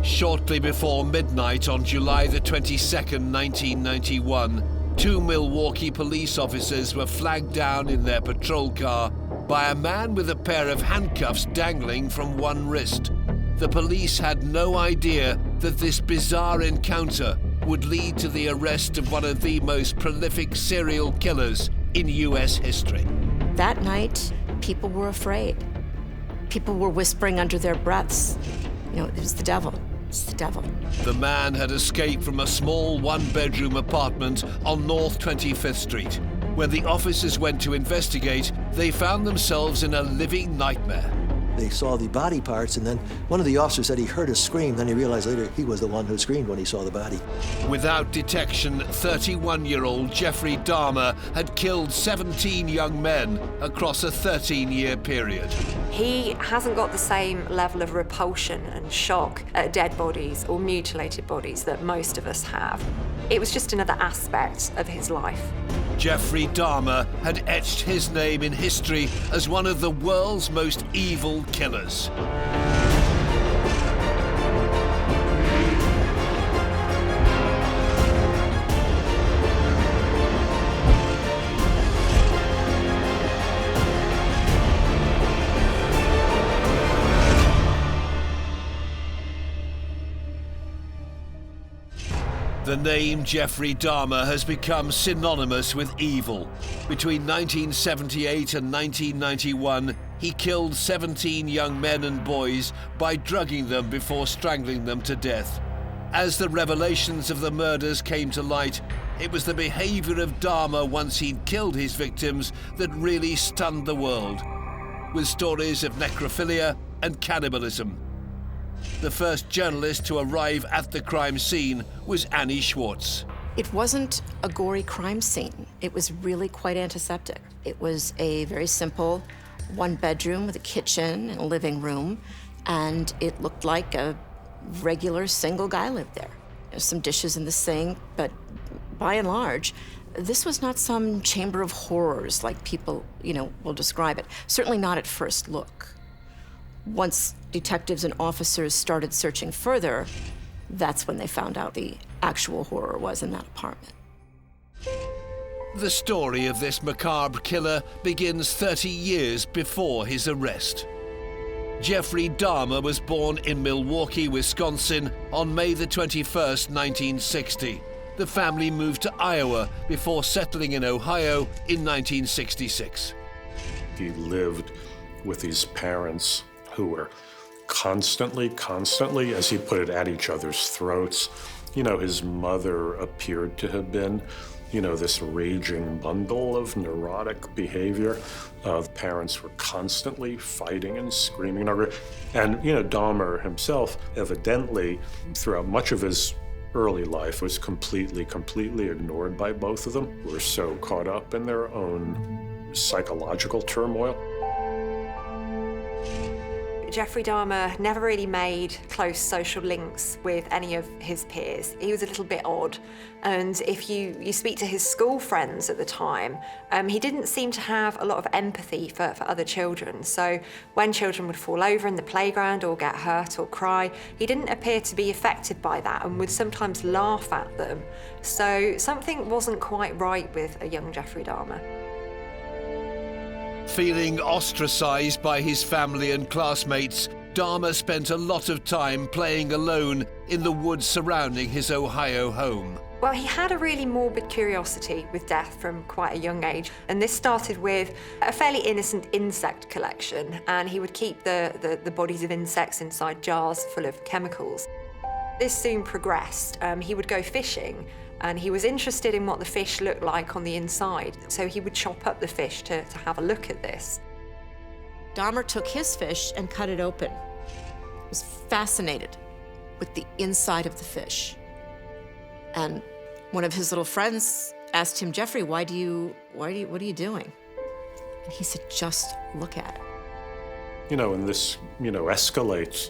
Shortly before midnight on July the 22nd, 1991, 2 Milwaukee police officers were flagged down in their patrol car by a man with a pair of handcuffs dangling from one wrist. The police had no idea that this bizarre encounter would lead to the arrest of one of the most prolific serial killers in U.S. history. That night, people were afraid. People were whispering under their breaths, it was the devil. It's the devil. The man had escaped from a small one-bedroom apartment on North 25th Street. When the officers went to investigate, they found themselves in a living nightmare. They saw the body parts, and then one of the officers said he heard a scream. Then he realized later he was the one who screamed when he saw the body. Without detection, 31-year-old Jeffrey Dahmer had killed 17 young men across a 13-year period. He hasn't got the same level of repulsion and shock at dead bodies or mutilated bodies that most of us have. It was just another aspect of his life. Jeffrey Dahmer had etched his name in history as one of the world's most evil killers. The name Jeffrey Dahmer has become synonymous with evil. Between 1978 and 1991, he killed 17 young men and boys by drugging them before strangling them to death. As the revelations of the murders came to light, it was the behavior of Dahmer once he'd killed his victims that really stunned the world, with stories of necrophilia and cannibalism. The first journalist to arrive at the crime scene was Annie Schwartz. It wasn't a gory crime scene. It was really quite antiseptic. It was a very simple one-bedroom with a kitchen and a living room, and it looked like a regular single guy lived there. There's some dishes in the sink, but by and large, this was not some chamber of horrors like people, will describe it. Certainly not at first look. Once detectives and officers started searching further, that's when they found out the actual horror was in that apartment. The story of this macabre killer begins 30 years before his arrest. Jeffrey Dahmer was born in Milwaukee, Wisconsin on May the 21st, 1960. The family moved to Iowa before settling in Ohio in 1966. He lived with his parents who were constantly, as he put it, at each other's throats. His mother appeared to have been, this raging bundle of neurotic behavior. The parents were constantly fighting and screaming. And, Dahmer himself, evidently, throughout much of his early life, was completely ignored by both of them. Were so caught up in their own psychological turmoil. Jeffrey Dahmer never really made close social links with any of his peers. He was a little bit odd. And if you speak to his school friends at the time, he didn't seem to have a lot of empathy for other children. So when children would fall over in the playground or get hurt or cry, he didn't appear to be affected by that and would sometimes laugh at them. So something wasn't quite right with a young Jeffrey Dahmer. Feeling ostracized by his family and classmates, Dahmer spent a lot of time playing alone in the woods surrounding his Ohio home. Well, he had a really morbid curiosity with death from quite a young age, and this started with a fairly innocent insect collection, and he would keep the bodies of insects inside jars full of chemicals. This soon progressed. He would go fishing, and he was interested in what the fish looked like on the inside, so he would chop up the fish to have a look at this. Dahmer took his fish and cut it open. He was fascinated with the inside of the fish. And one of his little friends asked him, "Jeffrey, what are you doing?" And he said, "Just look at it." And this, escalates,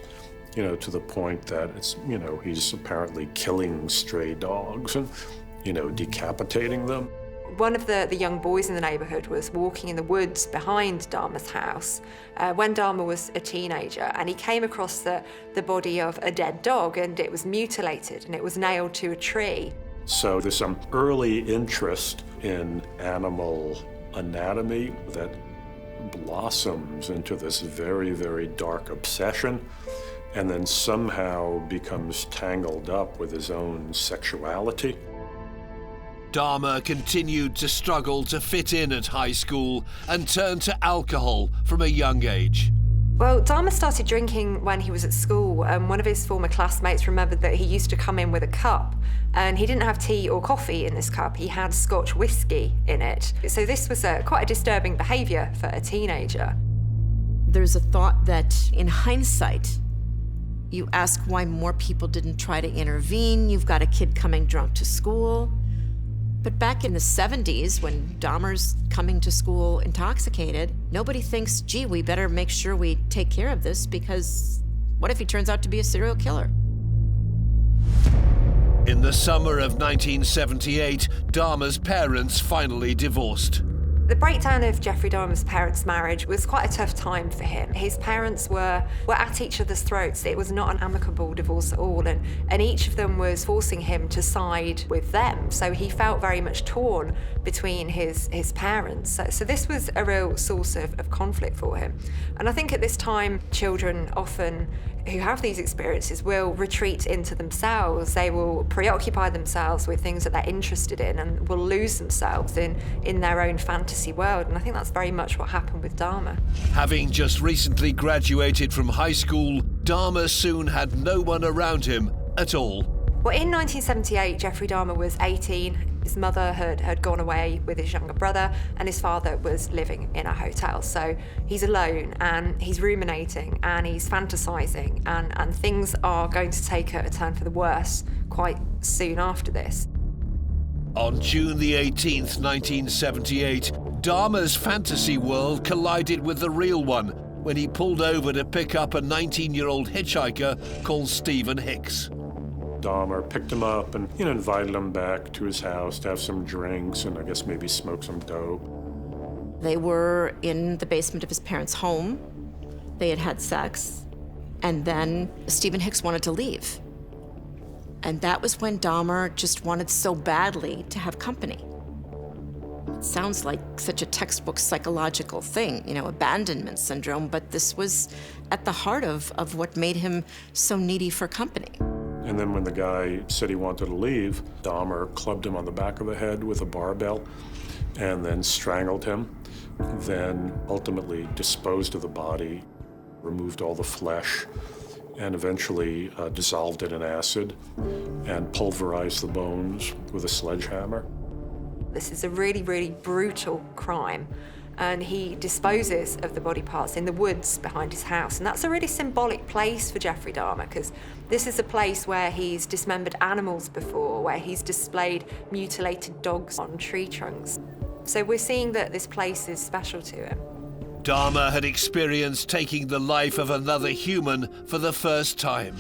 to the point that it's, he's apparently killing stray dogs and, decapitating them. One of the young boys in the neighborhood was walking in the woods behind Dahmer's house when Dahmer was a teenager, and he came across the body of a dead dog, and it was mutilated and it was nailed to a tree. So there's some early interest in animal anatomy that blossoms into this very, very dark obsession, and then somehow becomes tangled up with his own sexuality. Dahmer continued to struggle to fit in at high school and turned to alcohol from a young age. Well, Dahmer started drinking when he was at school. One of his former classmates remembered that he used to come in with a cup, and he didn't have tea or coffee in this cup. He had Scotch whiskey in it. So this was quite a disturbing behavior for a teenager. There's a thought that in hindsight, you ask why more people didn't try to intervene. You've got a kid coming drunk to school. But back in the 70s, when Dahmer's coming to school intoxicated, nobody thinks, gee, we better make sure we take care of this, because what if he turns out to be a serial killer? In the summer of 1978, Dahmer's parents finally divorced. The breakdown of Jeffrey Dahmer's parents' marriage was quite a tough time for him. His parents were at each other's throats. It was not an amicable divorce at all, and each of them was forcing him to side with them. So he felt very much torn between his parents. So this was a real source of conflict for him. And I think at this time, children often who have these experiences will retreat into themselves. They will preoccupy themselves with things that they're interested in and will lose themselves in their own fantasy world. And I think that's very much what happened with Dahmer. Having just recently graduated from high school, Dahmer soon had no one around him at all. Well, in 1978, Jeffrey Dahmer was 18. His mother had gone away with his younger brother, and his father was living in a hotel. So he's alone, and he's ruminating, and he's fantasizing, and things are going to take a turn for the worse quite soon after this. On June the 18th, 1978, Dahmer's fantasy world collided with the real one when he pulled over to pick up a 19-year-old hitchhiker called Stephen Hicks. Dahmer picked him up and invited him back to his house to have some drinks and I guess maybe smoke some dope. They were in the basement of his parents' home. They had sex. And then Stephen Hicks wanted to leave. And that was when Dahmer just wanted so badly to have company. It sounds like such a textbook psychological thing, abandonment syndrome, but this was at the heart of what made him so needy for company. And then when the guy said he wanted to leave, Dahmer clubbed him on the back of the head with a barbell and then strangled him, then ultimately disposed of the body, removed all the flesh, and eventually dissolved it in acid and pulverized the bones with a sledgehammer. This is a really, really brutal crime. And he disposes of the body parts in the woods behind his house. And that's a really symbolic place for Jeffrey Dahmer, because this is a place where he's dismembered animals before, where he's displayed mutilated dogs on tree trunks. So we're seeing that this place is special to him. Dahmer had experienced taking the life of another human for the first time.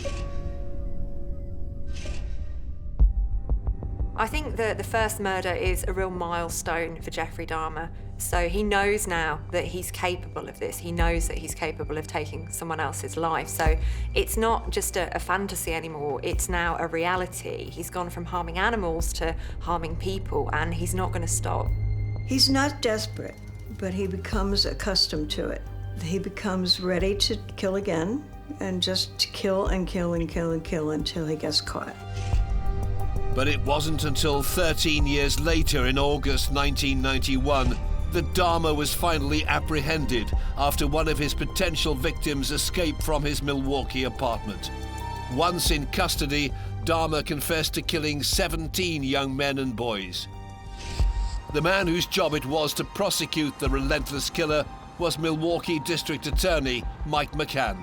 I think that the first murder is a real milestone for Jeffrey Dahmer. So he knows now that he's capable of this. He knows that he's capable of taking someone else's life. So it's not just a fantasy anymore, it's now a reality. He's gone from harming animals to harming people, and he's not going to stop. He's not desperate, but he becomes accustomed to it. He becomes ready to kill again, and just to kill and kill and kill and kill until he gets caught. But it wasn't until 13 years later, in August 1991, that Dahmer was finally apprehended after one of his potential victims escaped from his Milwaukee apartment. Once in custody, Dahmer confessed to killing 17 young men and boys. The man whose job it was to prosecute the relentless killer was Milwaukee District Attorney Mike McCann.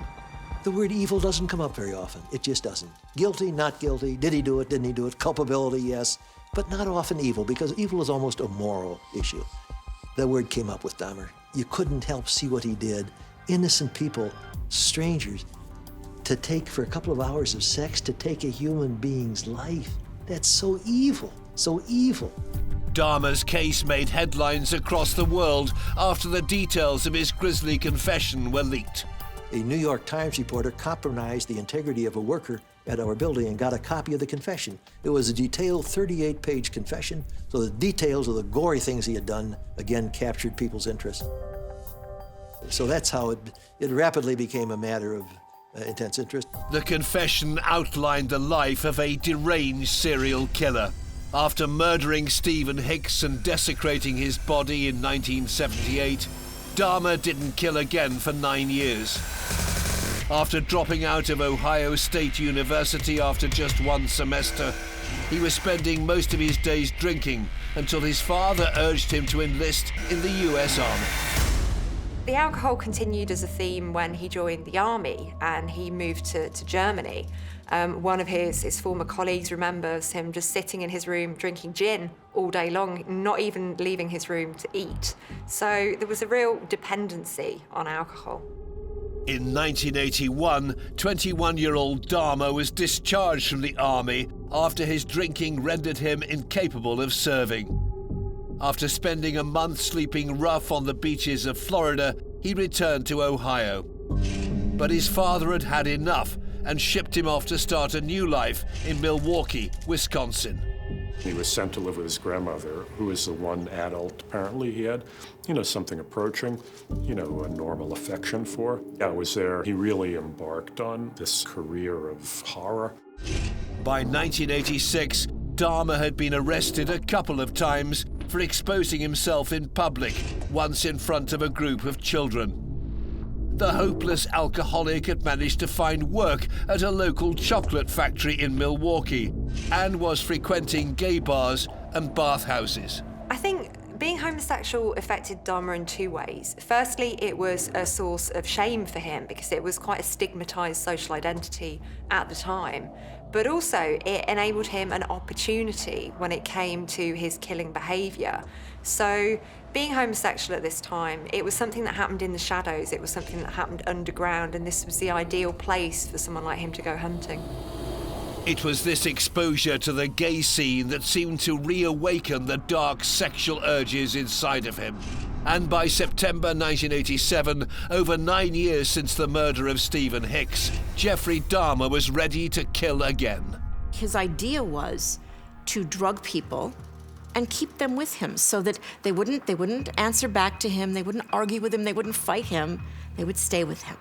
The word evil doesn't come up very often. It just doesn't. Guilty, not guilty. Did he do it, didn't he do it? Culpability, yes. But not often evil, because evil is almost a moral issue. That word came up with Dahmer. You couldn't help see what he did. Innocent people, strangers, to take for a couple of hours of sex, to take a human being's life. That's so evil, so evil. Dahmer's case made headlines across the world after the details of his grisly confession were leaked. A New York Times reporter compromised the integrity of a worker at our building and got a copy of the confession. It was a detailed 38-page confession, so the details of the gory things he had done, again, captured people's interest. So that's how it rapidly became a matter of intense interest. The confession outlined the life of a deranged serial killer. After murdering Stephen Hicks and desecrating his body in 1978, Dahmer didn't kill again for 9 years. After dropping out of Ohio State University after just one semester, he was spending most of his days drinking until his father urged him to enlist in the US Army. The alcohol continued as a theme when he joined the army and he moved to Germany. One of his former colleagues remembers him just sitting in his room drinking gin all day long, not even leaving his room to eat. So there was a real dependency on alcohol. In 1981, 21-year-old Dahmer was discharged from the army after his drinking rendered him incapable of serving. After spending a month sleeping rough on the beaches of Florida, he returned to Ohio. But his father had had enough and shipped him off to start a new life in Milwaukee, Wisconsin. He was sent to live with his grandmother, who was the one adult apparently he had, something approaching, a normal affection for. I was there. He really embarked on this career of horror. By 1986, Dahmer had been arrested a couple of times for exposing himself in public, once in front of a group of children. the hopeless alcoholic had managed to find work at a local chocolate factory in Milwaukee and was frequenting gay bars and bathhouses. I think being homosexual affected Dahmer in two ways. Firstly, it was a source of shame for him because it was quite a stigmatized social identity at the time. But also, it enabled him an opportunity when it came to his killing behavior. So, being homosexual at this time, it was something that happened in the shadows, it was something that happened underground, and this was the ideal place for someone like him to go hunting. It was this exposure to the gay scene that seemed to reawaken the dark sexual urges inside of him. And by September 1987, over 9 years since the murder of Stephen Hicks, Jeffrey Dahmer was ready to kill again. His idea was to drug people and keep them with him so that they wouldn't answer back to him, they wouldn't argue with him, they wouldn't fight him, they would stay with him.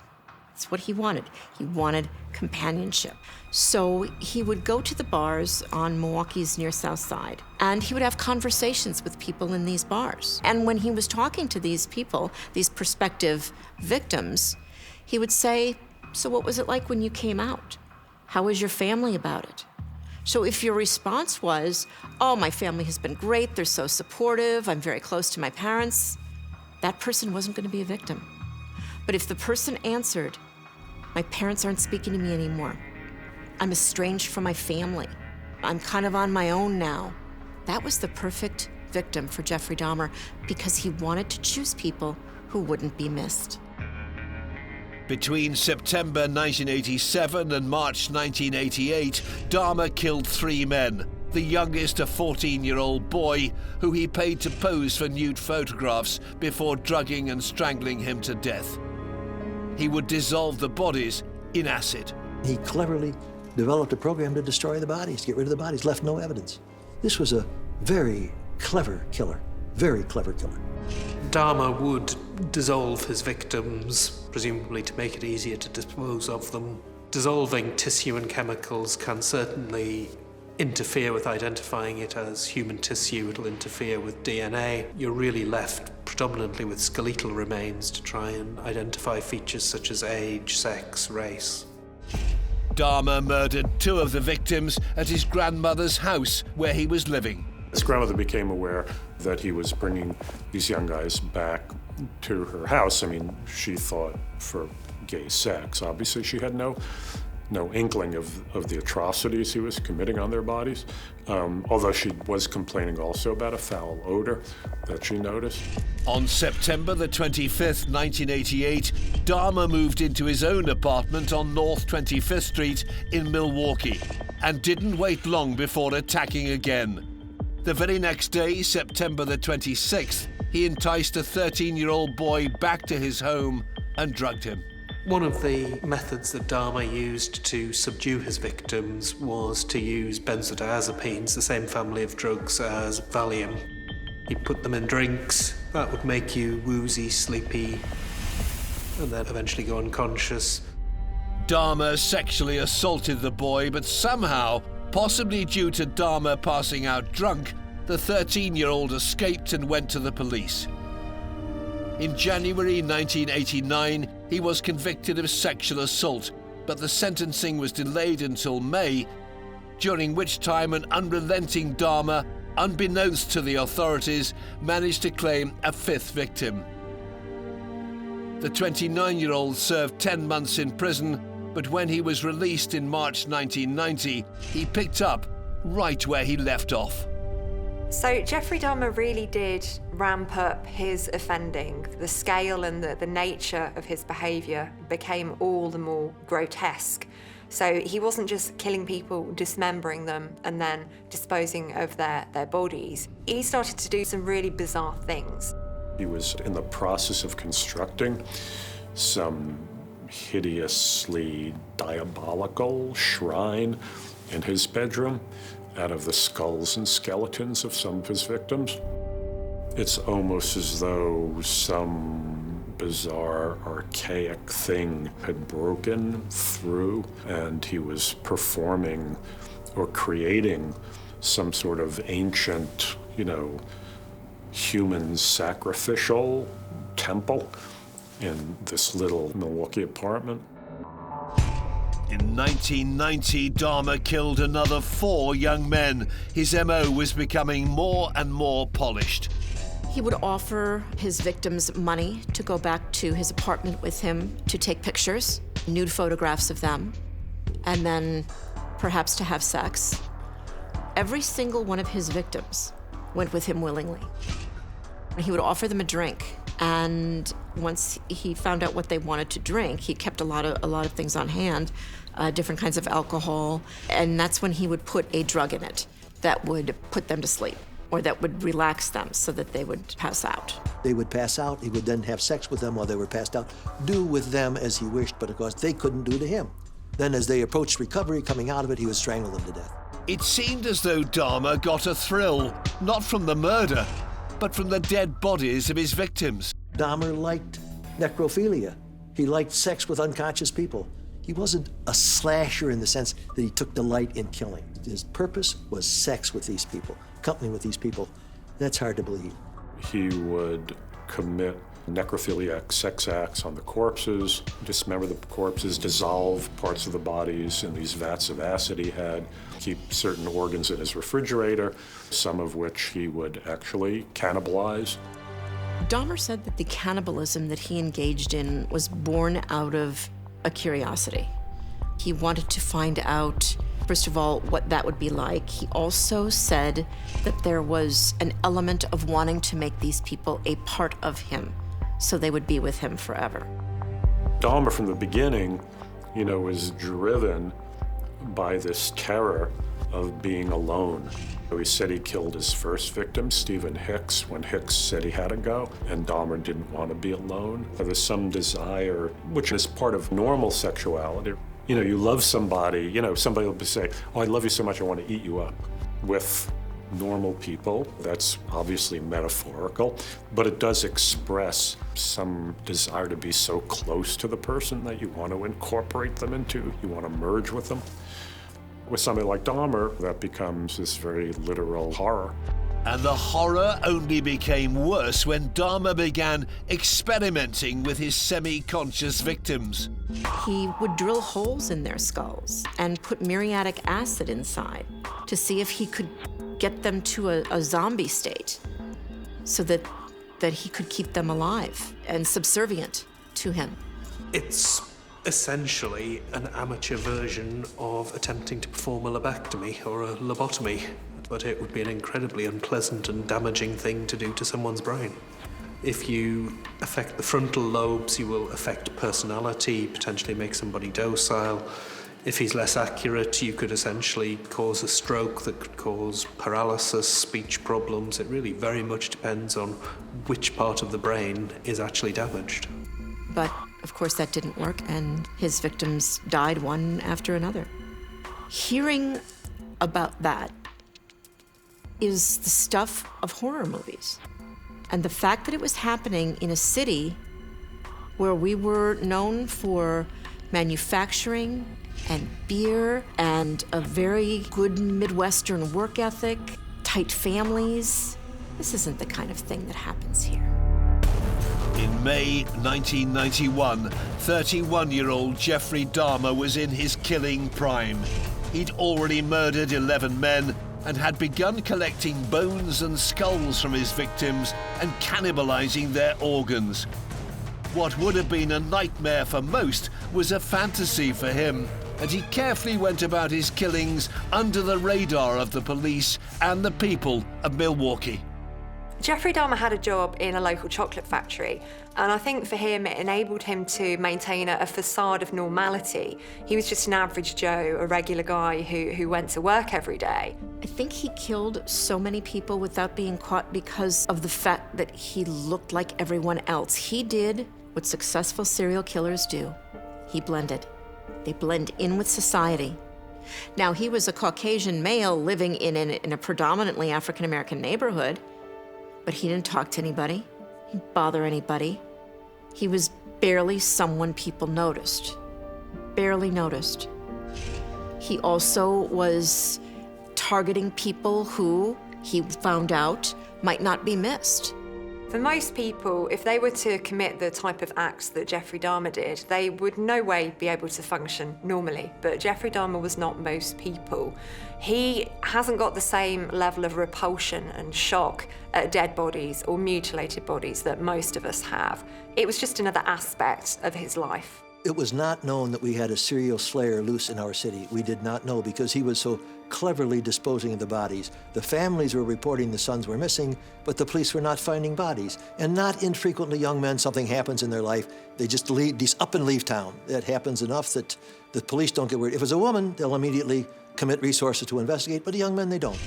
That's what he wanted. He wanted companionship. So he would go to the bars on Milwaukee's near South Side, and he would have conversations with people in these bars. And when he was talking to these people, these prospective victims, he would say, "So what was it like when you came out? How was your family about it?" So if your response was, "Oh, my family has been great, they're so supportive, I'm very close to my parents," that person wasn't going to be a victim. But if the person answered, "My parents aren't speaking to me anymore. I'm estranged from my family. I'm kind of on my own now," that was the perfect victim for Jeffrey Dahmer because he wanted to choose people who wouldn't be missed. Between September 1987 and March 1988, Dahmer killed 3 men, the youngest a 14-year-old boy who he paid to pose for nude photographs before drugging and strangling him to death. He would dissolve the bodies in acid. He cleverly developed a program to destroy the bodies, to get rid of the bodies, left no evidence. This was a very clever killer, very clever killer. Dahmer would dissolve his victims, presumably to make it easier to dispose of them. Dissolving tissue and chemicals can certainly interfere with identifying it as human tissue. It'll interfere with DNA. You're really left predominantly with skeletal remains to try and identify features such as age, sex, race. Dahmer murdered 2 of the victims at his grandmother's house where he was living. His grandmother became aware that he was bringing these young guys back to her house. I mean, she thought for gay sex. Obviously, she had no inkling of the atrocities he was committing on their bodies, although she was complaining also about a foul odor that she noticed. On September the 25th, 1988, Dahmer moved into his own apartment on North 25th Street in Milwaukee and didn't wait long before attacking again. The very next day, September the 26th, he enticed a 13-year-old boy back to his home and drugged him. One of the methods that Dahmer used to subdue his victims was to use benzodiazepines, the same family of drugs as Valium. He'd put them in drinks, that would make you woozy, sleepy, and then eventually go unconscious. Dahmer sexually assaulted the boy, but somehow, possibly due to Dahmer passing out drunk, the 13-year-old escaped and went to the police. In January 1989, he was convicted of sexual assault, but the sentencing was delayed until May, during which time an unrelenting Dahmer, unbeknownst to the authorities, managed to claim a 5th victim. The 29-year-old served 10 months in prison, but when he was released in March 1990, he picked up right where he left off. So Jeffrey Dahmer really did ramp up his offending. The scale and the nature of his behaviour became all the more grotesque. So he wasn't just killing people, dismembering them, and then disposing of their bodies. He started to do some really bizarre things. He was in the process of constructing some hideously diabolical shrine in his bedroom out of the skulls and skeletons of some of his victims. It's almost as though some bizarre, archaic thing had broken through and he was performing or creating some sort of ancient, human sacrificial temple in this little Milwaukee apartment. In 1990, Dahmer killed another 4 young men. His MO was becoming more and more polished. He would offer his victims money to go back to his apartment with him to take pictures, nude photographs of them, and then perhaps to have sex. Every single one of his victims went with him willingly. He would offer them a drink, and once he found out what they wanted to drink, he kept a lot of things on hand, different kinds of alcohol, and that's when he would put a drug in it that would put them to sleep, or that would relax them so that they would pass out. They would pass out. He would then have sex with them while they were passed out, do with them as he wished, but of course they couldn't do to him. Then as they approached recovery, coming out of it, he would strangle them to death. It seemed as though Dahmer got a thrill, not from the murder, but from the dead bodies of his victims. Dahmer liked necrophilia. He liked sex with unconscious people. He wasn't a slasher in the sense that he took delight in killing. His purpose was sex with these people, company with these people. That's hard to believe. He would commit necrophiliac sex acts on the corpses, dismember the corpses, dissolve parts of the bodies in these vats of acid he had, keep certain organs in his refrigerator, some of which he would actually cannibalize. Dahmer said that the cannibalism that he engaged in was born out of a curiosity. He wanted to find out, first of all, what that would be like. He also said that there was an element of wanting to make these people a part of him, so they would be with him forever. Dahmer, from the beginning, was driven by this terror of being alone. He said he killed his first victim, Stephen Hicks, when Hicks said he had to go, and Dahmer didn't want to be alone. There's some desire, which is part of normal sexuality. You love somebody, somebody will say, "Oh, I love you so much, I want to eat you up." With normal people, that's obviously metaphorical, but it does express some desire to be so close to the person that you want to incorporate them into, you want to merge with them. With somebody like Dahmer, that becomes this very literal horror. And the horror only became worse when Dahmer began experimenting with his semi-conscious victims. He would drill holes in their skulls and put muriatic acid inside to see if he could get them to a zombie state so that he could keep them alive and subservient to him. It's essentially an amateur version of attempting to perform a lobectomy or a lobotomy, but it would be an incredibly unpleasant and damaging thing to do to someone's brain. If you affect the frontal lobes, you will affect personality, potentially make somebody docile. If he's less accurate, you could essentially cause a stroke that could cause paralysis, speech problems. It really very much depends on which part of the brain is actually damaged. But, of course, that didn't work, and his victims died one after another. Hearing about that is the stuff of horror movies. And the fact that it was happening in a city where we were known for manufacturing and beer and a very good Midwestern work ethic, tight families, this isn't the kind of thing that happens here. In May 1991, 31-year-old Jeffrey Dahmer was in his killing prime. He'd already murdered 11 men and had begun collecting bones and skulls from his victims and cannibalizing their organs. What would have been a nightmare for most was a fantasy for him, and he carefully went about his killings under the radar of the police and the people of Milwaukee. Jeffrey Dahmer had a job in a local chocolate factory, and I think for him it enabled him to maintain a facade of normality. He was just an average Joe, a regular guy who went to work every day. I think he killed so many people without being caught because of the fact that he looked like everyone else. He did what successful serial killers do. He blended. They blend in with society. Now, he was a Caucasian male living in a predominantly African-American neighborhood, but he didn't talk to anybody. He didn't bother anybody. He was barely someone people noticed. Barely noticed. He also was targeting people who, he found out, might not be missed. For most people, if they were to commit the type of acts that Jeffrey Dahmer did, they would no way be able to function normally. But Jeffrey Dahmer was not most people. He hasn't got the same level of repulsion and shock at dead bodies or mutilated bodies that most of us have. It was just another aspect of his life. It was not known that we had a serial slayer loose in our city. We did not know because he was so cleverly disposing of the bodies. The families were reporting the sons were missing, but the police were not finding bodies. And not infrequently, young men, something happens in their life, they just up and leave town. That happens enough that the police don't get worried. If it's a woman, they'll immediately commit resources to investigate, but young men, they don't.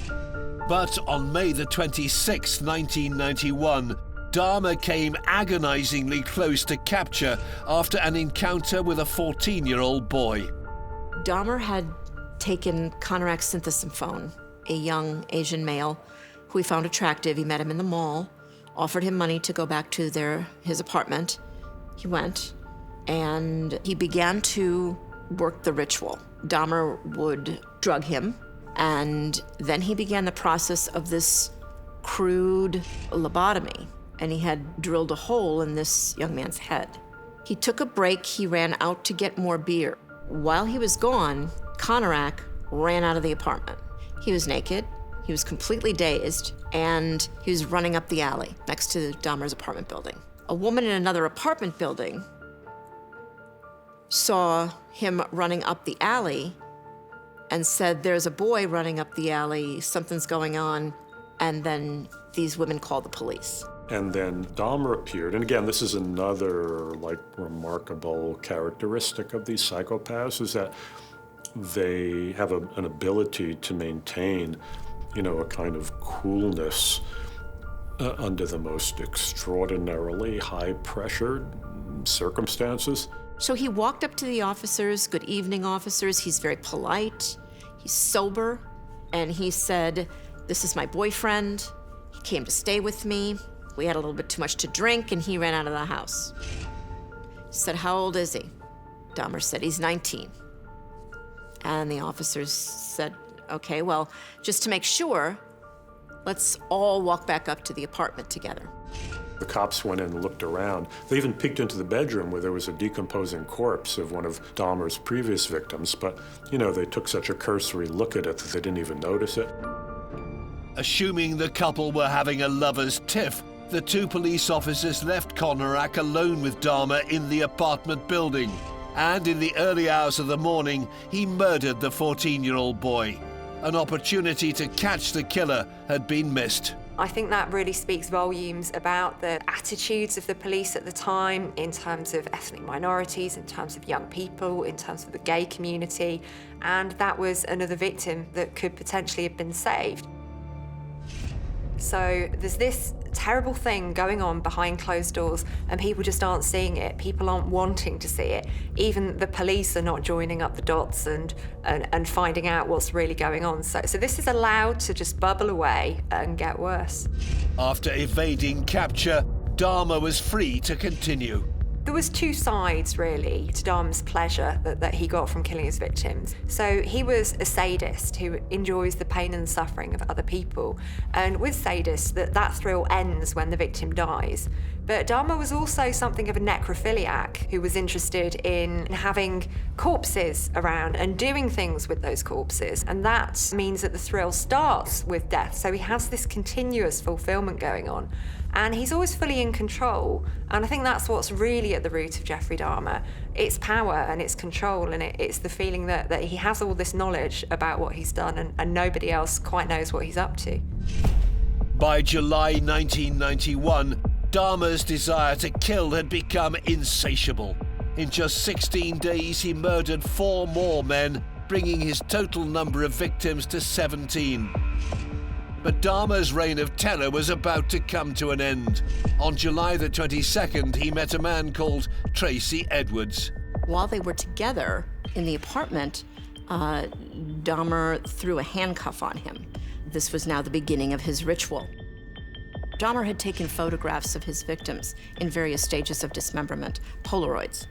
But on May the 26th, 1991, Dahmer came agonizingly close to capture after an encounter with a 14-year-old boy. Dahmer had taken Conrad Synthesymphone, a young Asian male who he found attractive. He met him in the mall, offered him money to go back to his apartment. He went, and he began to work the ritual. Dahmer would drug him, and then he began the process of this crude lobotomy, and he had drilled a hole in this young man's head. He took a break. He ran out to get more beer. While he was gone, Konarak ran out of the apartment. He was naked, he was completely dazed, and he was running up the alley next to Dahmer's apartment building. A woman in another apartment building saw him running up the alley and said, "There's a boy running up the alley, something's going on," and then these women called the police. And then Dahmer appeared, and again, this is another remarkable characteristic of these psychopaths, is that they have an ability to maintain, a kind of coolness under the most extraordinarily high-pressured circumstances. So he walked up to the officers, "Good evening, officers." He's very polite, he's sober, and he said, "This is my boyfriend. He came to stay with me. We had a little bit too much to drink, and he ran out of the house." He said, "How old is he?" Dahmer said, "He's 19. And the officers said, "Okay, well, just to make sure, let's all walk back up to the apartment together." The cops went in and looked around. They even peeked into the bedroom where there was a decomposing corpse of one of Dahmer's previous victims, but, they took such a cursory look at it that they didn't even notice it. Assuming the couple were having a lover's tiff, the two police officers left Konarak alone with Dahmer in the apartment building. And in the early hours of the morning, he murdered the 14-year-old boy. An opportunity to catch the killer had been missed. I think that really speaks volumes about the attitudes of the police at the time in terms of ethnic minorities, in terms of young people, in terms of the gay community, and that was another victim that could potentially have been saved. So there's this terrible thing going on behind closed doors and people just aren't seeing it. People aren't wanting to see it. Even the police are not joining up the dots and finding out what's really going on. So this is allowed to just bubble away and get worse. After evading capture, Dahmer was free to continue. There was two sides, really, to Dahmer's pleasure that he got from killing his victims. So he was a sadist who enjoys the pain and suffering of other people. And with sadists, that thrill ends when the victim dies. But Dahmer was also something of a necrophiliac who was interested in having corpses around and doing things with those corpses. And that means that the thrill starts with death. So he has this continuous fulfillment going on. And he's always fully in control. And I think that's what's really at the root of Jeffrey Dahmer. It's power and it's control, and it's the feeling that he has all this knowledge about what he's done and nobody else quite knows what he's up to. By July 1991, Dahmer's desire to kill had become insatiable. In just 16 days, he murdered 4 more men, bringing his total number of victims to 17. But Dahmer's reign of terror was about to come to an end. On July the 22nd, he met a man called Tracy Edwards. While they were together in the apartment, Dahmer threw a handcuff on him. This was now the beginning of his ritual. Dahmer had taken photographs of his victims in various stages of dismemberment, Polaroids.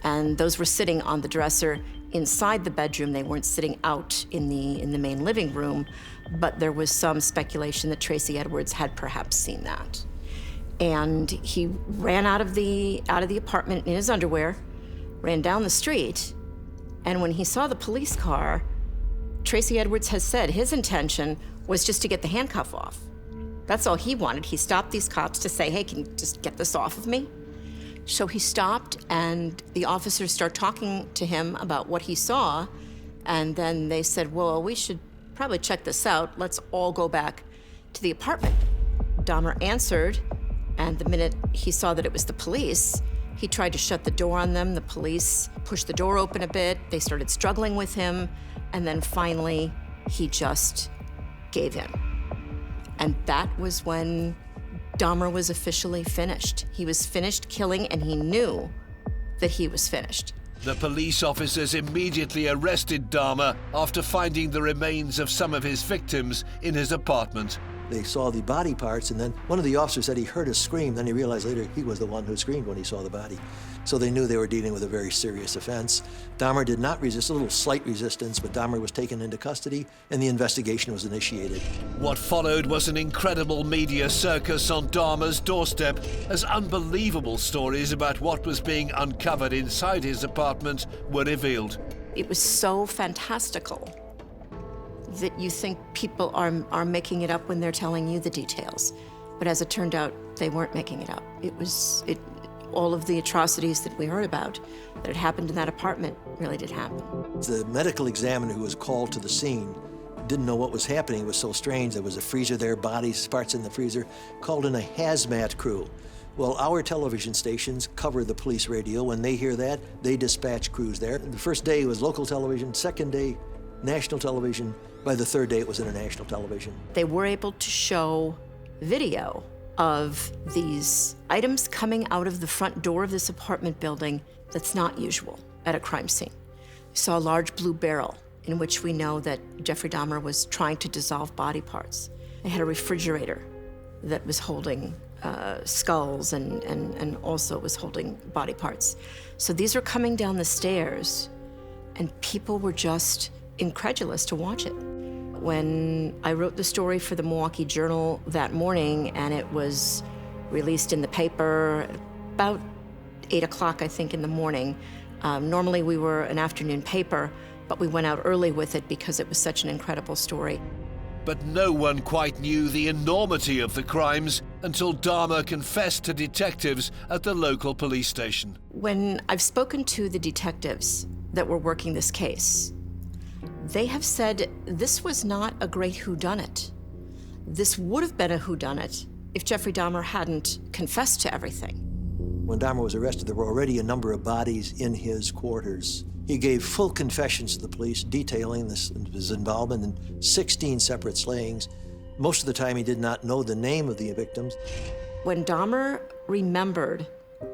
And those were sitting on the dresser inside the bedroom. They weren't sitting out in the main living room, but there was some speculation that Tracy Edwards had perhaps seen that. And he ran out of the apartment in his underwear, ran down the street, and when he saw the police car, Tracy Edwards has said his intention was just to get the handcuff off. That's all he wanted. He stopped these cops to say, hey, can you just get this off of me? So he stopped, and the officers start talking to him about what he saw, and then they said, well, we should probably check this out. Let's all go back to the apartment. Dahmer answered, and the minute he saw that it was the police, he tried to shut the door on them. The police pushed the door open a bit. They started struggling with him, and then finally, he just gave in. And that was when Dahmer was officially finished. He was finished killing, and he knew that he was finished. The police officers immediately arrested Dahmer after finding the remains of some of his victims in his apartment. They saw the body parts, and then one of the officers said he heard a scream. Then he realized later he was the one who screamed when he saw the body. So they knew they were dealing with a very serious offense. Dahmer did not resist, a little slight resistance, but Dahmer was taken into custody, and the investigation was initiated. What followed was an incredible media circus on Dahmer's doorstep, as unbelievable stories about what was being uncovered inside his apartment were revealed. It was so fantastical that you think people are making it up when they're telling you the details. But as it turned out, they weren't making it up. All of the atrocities that we heard about that had happened in that apartment really did happen. The medical examiner who was called to the scene didn't know what was happening. It was so strange. There was a freezer there, bodies, parts in the freezer, called in a hazmat crew. Well, our television stations cover the police radio. When they hear that, they dispatch crews there. The first day was local television, second day, national television. By the third day, it was international television. They were able to show video of these items coming out of the front door of this apartment building that's not usual at a crime scene. We saw a large blue barrel in which we know that Jeffrey Dahmer was trying to dissolve body parts. They had a refrigerator that was holding skulls and also was holding body parts. So these are coming down the stairs, and people were just incredulous to watch it. When I wrote the story for the Milwaukee Journal that morning, and it was released in the paper at about 8 o'clock, I think, in the morning. Normally we were an afternoon paper, but we went out early with it because it was such an incredible story. But no one quite knew the enormity of the crimes until Dahmer confessed to detectives at the local police station. When I've spoken to the detectives that were working this case, they have said this was not a great whodunit. This would have been a whodunit if Jeffrey Dahmer hadn't confessed to everything. When Dahmer was arrested, there were already a number of bodies in his quarters. He gave full confessions to the police, detailing his involvement in 16 separate slayings. Most of the time, he did not know the name of the victims. When Dahmer remembered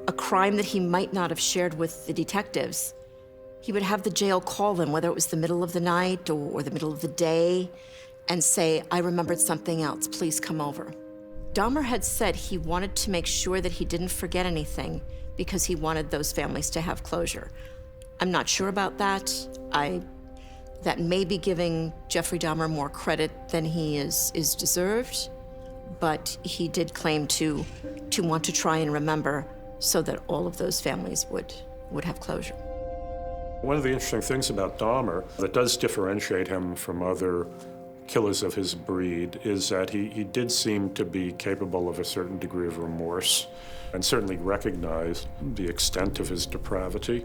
a crime that he might not have shared with the detectives, he would have the jail call them, whether it was the middle of the night or the middle of the day, and say, I remembered something else, please come over. Dahmer had said he wanted to make sure that he didn't forget anything because he wanted those families to have closure. I'm not sure about that. That may be giving Jeffrey Dahmer more credit than he is deserved, but he did claim to want to try and remember so that all of those families would have closure. One of the interesting things about Dahmer that does differentiate him from other killers of his breed is that he did seem to be capable of a certain degree of remorse and certainly recognized the extent of his depravity.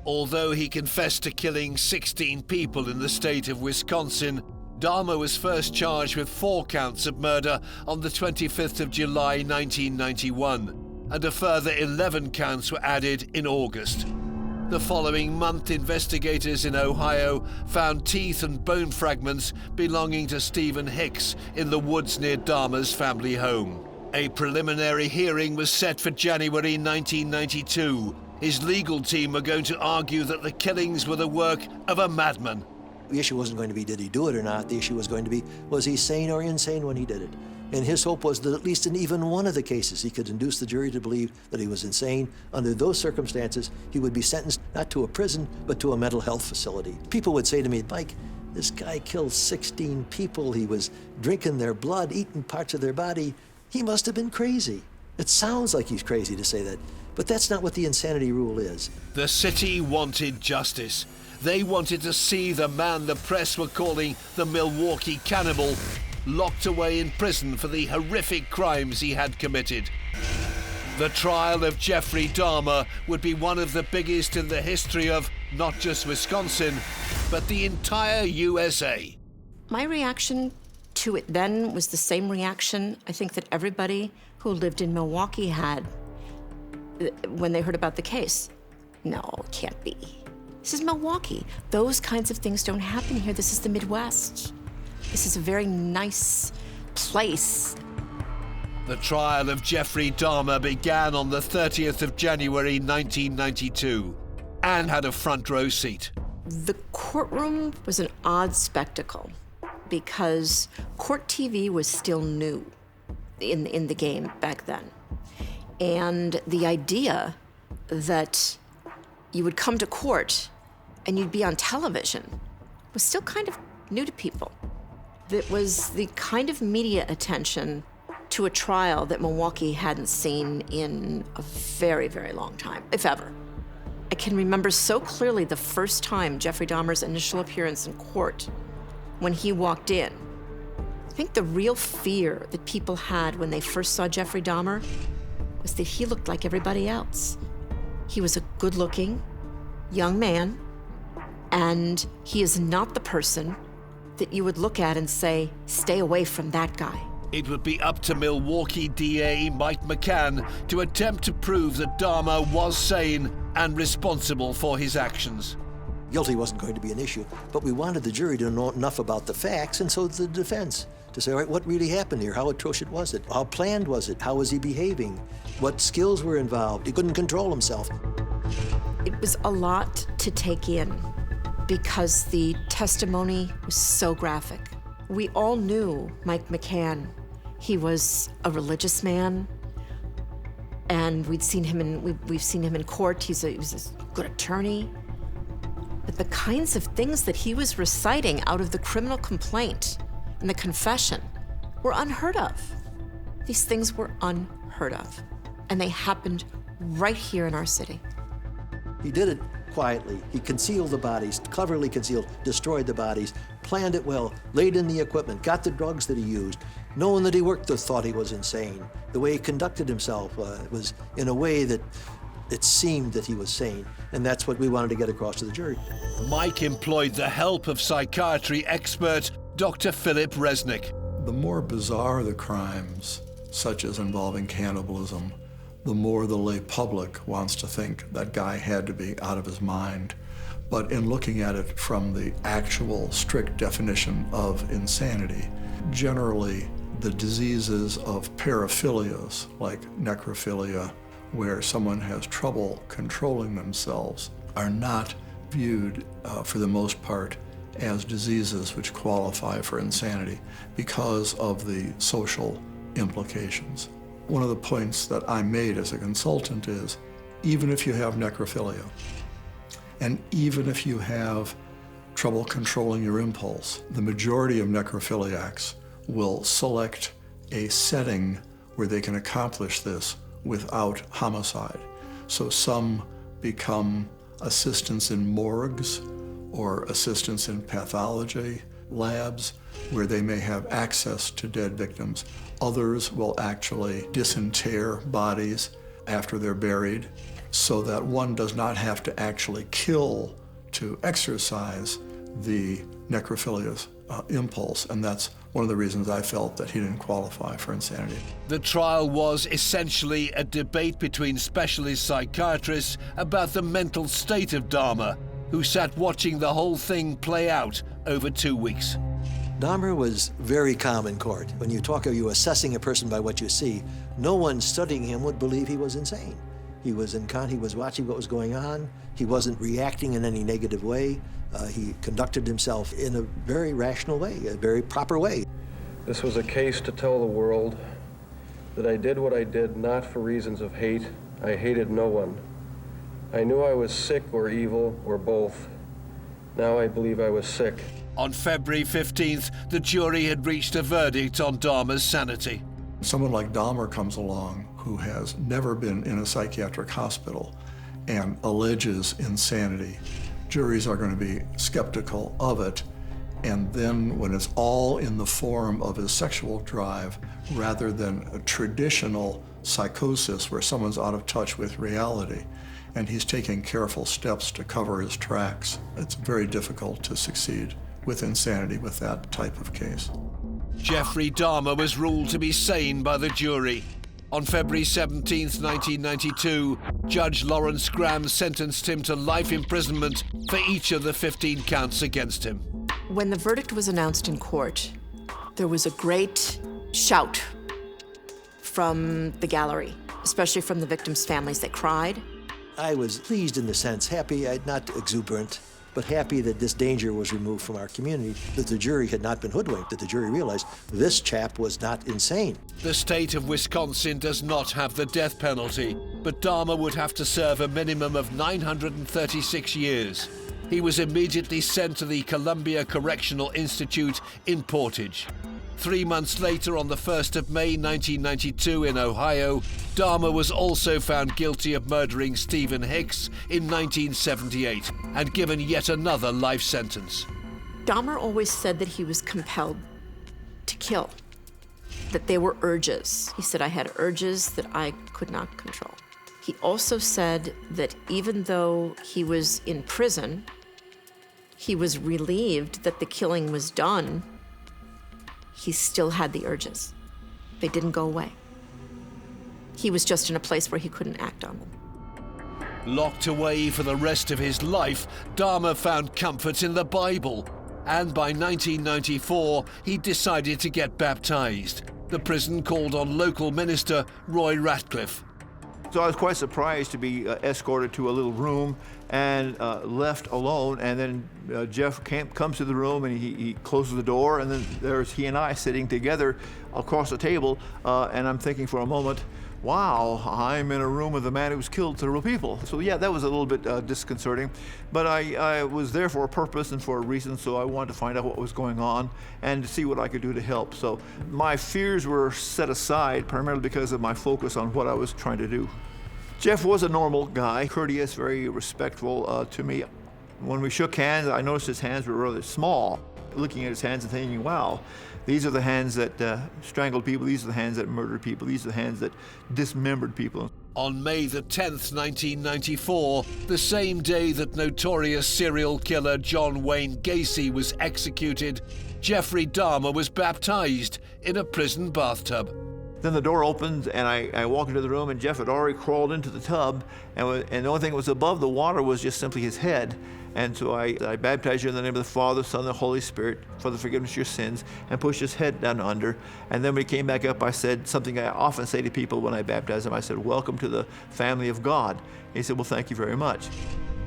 Although he confessed to killing 16 people in the state of Wisconsin, Dahmer was first charged with 4 counts of murder on the 25th of July 1991, and a further 11 counts were added in August. The following month, investigators in Ohio found teeth and bone fragments belonging to Stephen Hicks in the woods near Dahmer's family home. A preliminary hearing was set for January 1992. His legal team were going to argue that the killings were the work of a madman. The issue wasn't going to be, did he do it or not? The issue was going to be, was he sane or insane when he did it? And his hope was that at least in even one of the cases, he could induce the jury to believe that he was insane. Under those circumstances, he would be sentenced not to a prison, but to a mental health facility. People would say to me, Mike, this guy killed 16 people. He was drinking their blood, eating parts of their body. He must have been crazy. It sounds like he's crazy to say that, but that's not what the insanity rule is. The city wanted justice. They wanted to see the man the press were calling the Milwaukee cannibal locked away in prison for the horrific crimes he had committed. The trial of Jeffrey Dahmer would be one of the biggest in the history of not just Wisconsin, but the entire USA. My reaction to it then was the same reaction I think that everybody who lived in Milwaukee had when they heard about the case. No, it can't be. This is Milwaukee. Those kinds of things don't happen here. This is the Midwest. This is a very nice place. The trial of Jeffrey Dahmer began on the 30th of January 1992 and had a front row seat. The courtroom was an odd spectacle because court TV was still new in the game back then. And the idea that you would come to court and you'd be on television was still kind of new to people. That was the kind of media attention to a trial that Milwaukee hadn't seen in a very, very long time, if ever. I can remember so clearly the first time Jeffrey Dahmer's initial appearance in court, when he walked in. I think the real fear that people had when they first saw Jeffrey Dahmer was that he looked like everybody else. He was a good-looking young man, and he is not the person that you would look at and say, stay away from that guy. It would be up to Milwaukee DA Mike McCann to attempt to prove that Dahmer was sane and responsible for his actions. Guilty wasn't going to be an issue, but we wanted the jury to know enough about the facts, and so did the defense, to say, all right, what really happened here? How atrocious was it? How planned was it? How was he behaving? What skills were involved? He couldn't control himself. It was a lot to take in because the testimony was so graphic. We all knew Mike McCann. He was a religious man, and we've seen him in court. He was a good attorney. But the kinds of things that he was reciting out of the criminal complaint and the confession were unheard of. These things were unheard of, and they happened right here in our city. He did it quietly. He concealed the bodies, cleverly concealed, destroyed the bodies, planned it well, laid in the equipment, got the drugs that he used. No one that he worked with thought he was insane. The way he conducted himself was in a way that it seemed that he was sane, and that's what we wanted to get across to the jury. Mike employed the help of psychiatry expert Dr. Philip Resnick. The more bizarre the crimes, such as involving cannibalism, the more the lay public wants to think that guy had to be out of his mind. But in looking at it from the actual strict definition of insanity, generally the diseases of paraphilias, like necrophilia, where someone has trouble controlling themselves, are not viewed, for the most part, as diseases which qualify for insanity because of the social implications. One of the points that I made as a consultant is, even if you have necrophilia, and even if you have trouble controlling your impulse, the majority of necrophiliacs will select a setting where they can accomplish this without homicide. So some become assistants in morgues or assistants in pathology labs where they may have access to dead victims. Others will actually disinter bodies after they're buried so that one does not have to actually kill to exercise the necrophilia's impulse, and that's one of the reasons I felt that he didn't qualify for insanity. The trial was essentially a debate between specialist psychiatrists about the mental state of Dahmer, who sat watching the whole thing play out over 2 weeks. Dahmer was very calm in court. When you assessing a person by what you see, no one studying him would believe he was insane. He was he was watching what was going on. He wasn't reacting in any negative way. He conducted himself in a very rational way, a very proper way. This was a case to tell the world that I did what I did not for reasons of hate. I hated no one. I knew I was sick or evil or both. Now I believe I was sick. On February 15th, the jury had reached a verdict on Dahmer's sanity. Someone like Dahmer comes along who has never been in a psychiatric hospital and alleges insanity, juries are going to be skeptical of it. And then when it's all in the form of his sexual drive rather than a traditional psychosis where someone's out of touch with reality and he's taking careful steps to cover his tracks, it's very difficult to succeed with insanity with that type of case. Jeffrey Dahmer was ruled to be sane by the jury. On February 17, 1992, Judge Lawrence Graham sentenced him to life imprisonment for each of the 15 counts against him. When the verdict was announced in court, there was a great shout from the gallery, especially from the victims' families. They cried. I was pleased in the sense, happy, not exuberant, but happy that this danger was removed from our community, that the jury had not been hoodwinked, that the jury realized this chap was not insane. The state of Wisconsin does not have the death penalty, but Dahmer would have to serve a minimum of 936 years. He was immediately sent to the Columbia Correctional Institute in Portage. 3 months later, on the 1st of May 1992 in Ohio, Dahmer was also found guilty of murdering Stephen Hicks in 1978 and given yet another life sentence. Dahmer always said that he was compelled to kill, that they were urges. He said, I had urges that I could not control. He also said that even though he was in prison, he was relieved that the killing was done. He still had the urges. They didn't go away. He was just in a place where he couldn't act on them. Locked away for the rest of his life, Dahmer found comfort in the Bible. And by 1994, he decided to get baptized. The prison called on local minister Roy Ratcliffe. So I was quite surprised to be escorted to a little room and left alone. And then Jeff comes to the room and he closes the door, and then there's he and I sitting together across the table. And I'm thinking for a moment, wow, I'm in a room with a man who's killed several people. So yeah, that was a little bit disconcerting. But I was there for a purpose and for a reason, so I wanted to find out what was going on and to see what I could do to help. So my fears were set aside primarily because of my focus on what I was trying to do. Jeff was a normal guy, courteous, very respectful to me. When we shook hands, I noticed his hands were rather small. Looking at his hands and thinking, wow, these are the hands that strangled people, these are the hands that murdered people, these are the hands that dismembered people. On May the 10th, 1994, the same day that notorious serial killer John Wayne Gacy was executed, Jeffrey Dahmer was baptized in a prison bathtub. Then the door opened and I walked into the room, and Jeff had already crawled into the tub, and the only thing that was above the water was just simply his head. And so I baptized you in the name of the Father, Son, and the Holy Spirit for the forgiveness of your sins, and pushed his head down under. And then when he came back up, I said something I often say to people when I baptize them. I said, welcome to the family of God. And he said, well, thank you very much.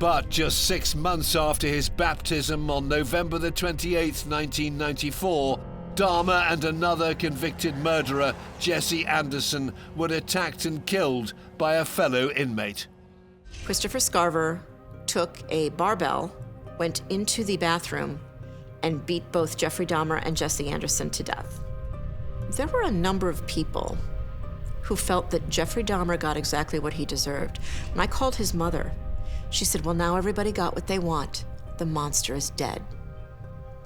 But just 6 months after his baptism on November the 28th, 1994, Dahmer and another convicted murderer, Jesse Anderson, were attacked and killed by a fellow inmate. Christopher Scarver took a barbell, went into the bathroom, and beat both Jeffrey Dahmer and Jesse Anderson to death. There were a number of people who felt that Jeffrey Dahmer got exactly what he deserved. When I called his mother, she said, well, now everybody got what they want. The monster is dead.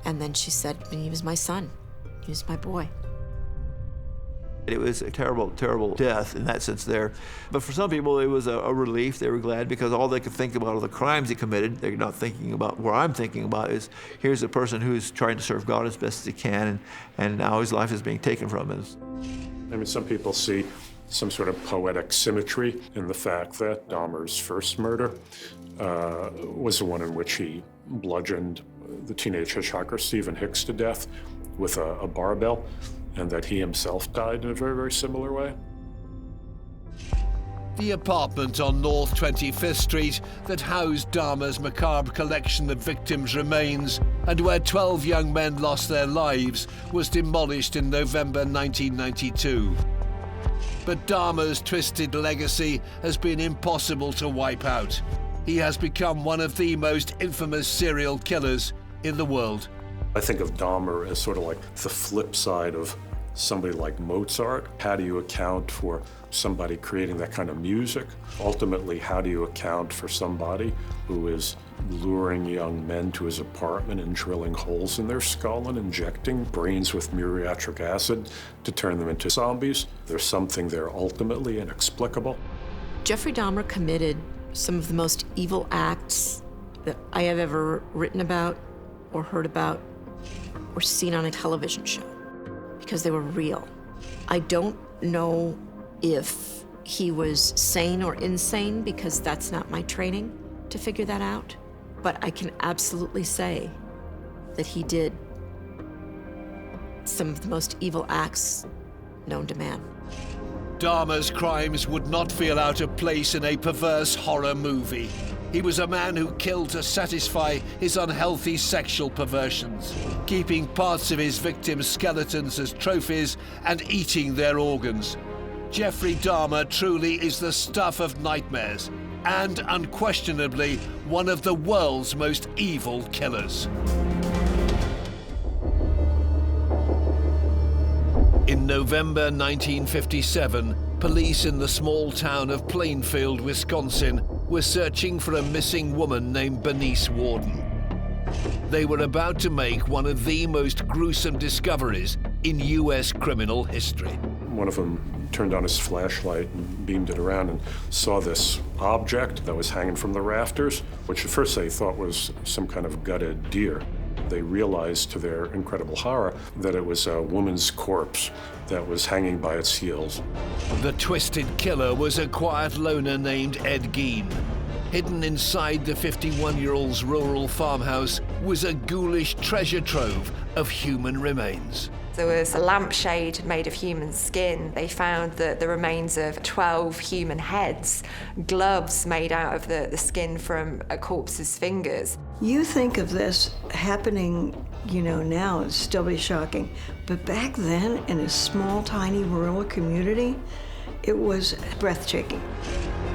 And then she said, he was my son. He was my boy. It was a terrible, terrible death in that sense there. But for some people, it was a relief. They were glad because all they could think about are the crimes he committed. They're not thinking about what I'm thinking about is here's a person who's trying to serve God as best as he can, and now his life is being taken from him. I mean, some people see some sort of poetic symmetry in the fact that Dahmer's first murder was the one in which he bludgeoned the teenage hitchhiker Stephen Hicks to death with a barbell, and that he himself died in a very, very similar way. The apartment on North 25th Street that housed Dahmer's macabre collection of victims' remains and where 12 young men lost their lives was demolished in November 1992. But Dahmer's twisted legacy has been impossible to wipe out. He has become one of the most infamous serial killers in the world. I think of Dahmer as sort of like the flip side of somebody like Mozart? How do you account for somebody creating that kind of music? Ultimately, how do you account for somebody who is luring young men to his apartment and drilling holes in their skull and injecting brains with muriatic acid to turn them into zombies? There's something there ultimately inexplicable. Jeffrey Dahmer committed some of the most evil acts that I have ever written about or heard about or seen on a television show, because they were real. I don't know if he was sane or insane, because that's not my training to figure that out. But I can absolutely say that he did some of the most evil acts known to man. Dahmer's crimes would not feel out of place in a perverse horror movie. He was a man who killed to satisfy his unhealthy sexual perversions, keeping parts of his victims' skeletons as trophies and eating their organs. Jeffrey Dahmer truly is the stuff of nightmares, and unquestionably one of the world's most evil killers. In November 1957, police in the small town of Plainfield, Wisconsin, were searching for a missing woman named Bernice Warden. They were about to make one of the most gruesome discoveries in U.S. criminal history. One of them turned on his flashlight and beamed it around and saw this object that was hanging from the rafters, which at first they thought was some kind of gutted deer. They realized, to their incredible horror, that it was a woman's corpse that was hanging by its heels. The twisted killer was a quiet loner named Ed Gein. Hidden inside the 51-year-old's rural farmhouse was a ghoulish treasure trove of human remains. There was a lampshade made of human skin. They found the remains of 12 human heads, gloves made out of the skin from a corpse's fingers. You think of this happening, now, it'd still be shocking. But back then, in a small, tiny rural community, it was breathtaking.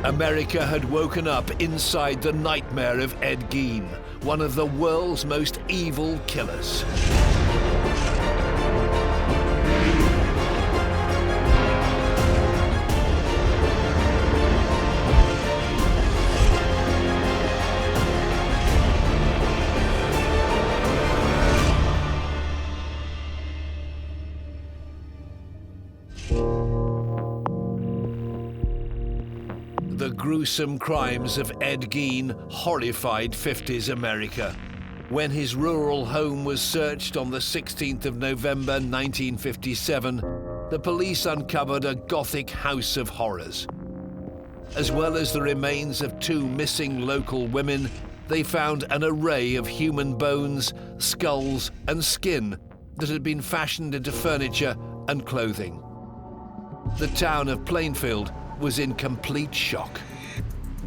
America had woken up inside the nightmare of Ed Gein, one of the world's most evil killers. The gruesome crimes of Ed Gein horrified 50s America. When his rural home was searched on the 16th of November 1957, the police uncovered a Gothic house of horrors. As well as the remains of 2 missing local women, they found an array of human bones, skulls, and skin that had been fashioned into furniture and clothing. The town of Plainfield was in complete shock.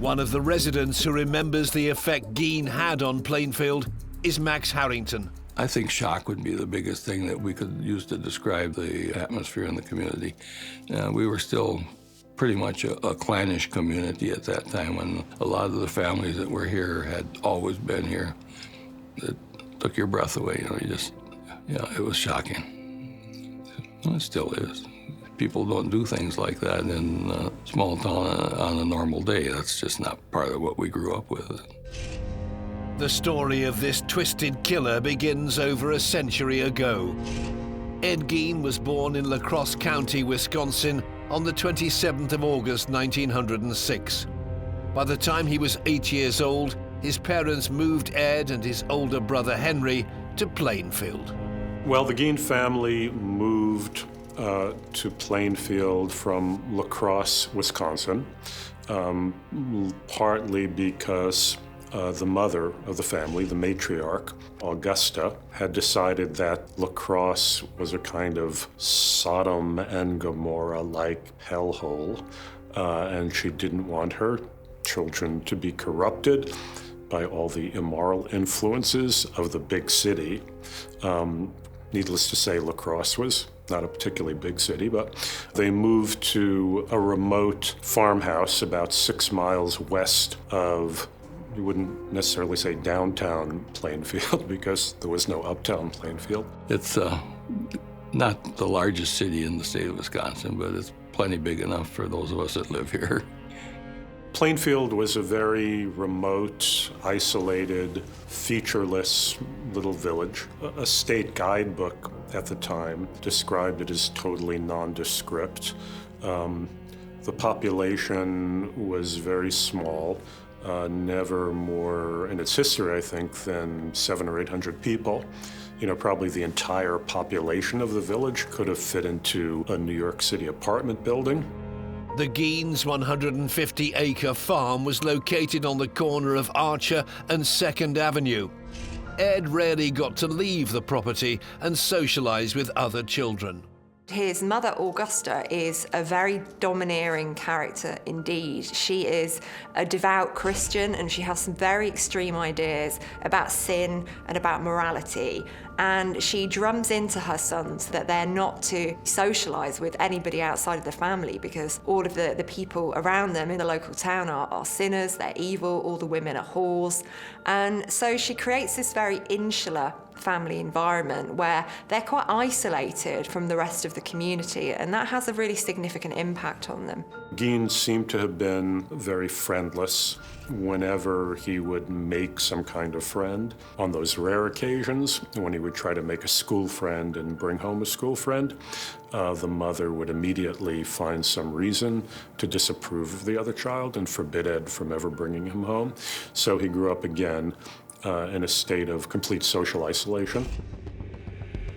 One of the residents who remembers the effect Gein had on Plainfield is Max Harrington. I think shock would be the biggest thing that we could use to describe the atmosphere in the community. We were still pretty much a clannish community at that time, when a lot of the families that were here had always been here. It took your breath away, it was shocking. Well, it still is. People don't do things like that in a small town on a normal day. That's just not part of what we grew up with. The story of this twisted killer begins over a century ago. Ed Gein was born in La Crosse County, Wisconsin, on the 27th of August, 1906. By the time he was 8 years old, his parents moved Ed and his older brother Henry to Plainfield. Well, the Gein family moved to Plainfield from La Crosse, Wisconsin, partly because the mother of the family, the matriarch, Augusta, had decided that La Crosse was a kind of Sodom and Gomorrah-like hellhole, and she didn't want her children to be corrupted by all the immoral influences of the big city. Needless to say, La Crosse was not a particularly big city, but they moved to a remote farmhouse about 6 miles west of, you wouldn't necessarily say downtown Plainfield, because there was no uptown Plainfield. It's Not the largest city in the state of Wisconsin, but it's plenty big enough for those of us that live here. Plainfield was a very remote, isolated, featureless little village. A state guidebook at the time described it as totally nondescript. The population was very small, never more in its history, I think, than 700 or 800 people. You know, probably the entire population of the village could have fit into a New York City apartment building. The Geinn's 150-acre farm was located on the corner of Archer and 2nd Avenue. Ed rarely got to leave the property and socialize with other children. His mother, Augusta, is a very domineering character indeed. She is a devout Christian and she has some very extreme ideas about sin and about morality. And she drums into her sons that they're not to socialize with anybody outside of the family because all of the people around them in the local town are sinners, they're evil, all the women are whores. And so she creates this very insular family environment where they're quite isolated from the rest of the community, and that has a really significant impact on them. Geinn seemed to have been very friendless whenever he would make some kind of friend. On those rare occasions, when he would try to make a school friend and bring home a school friend, the mother would immediately find some reason to disapprove of the other child and forbid Ed from ever bringing him home. So he grew up again in a state of complete social isolation.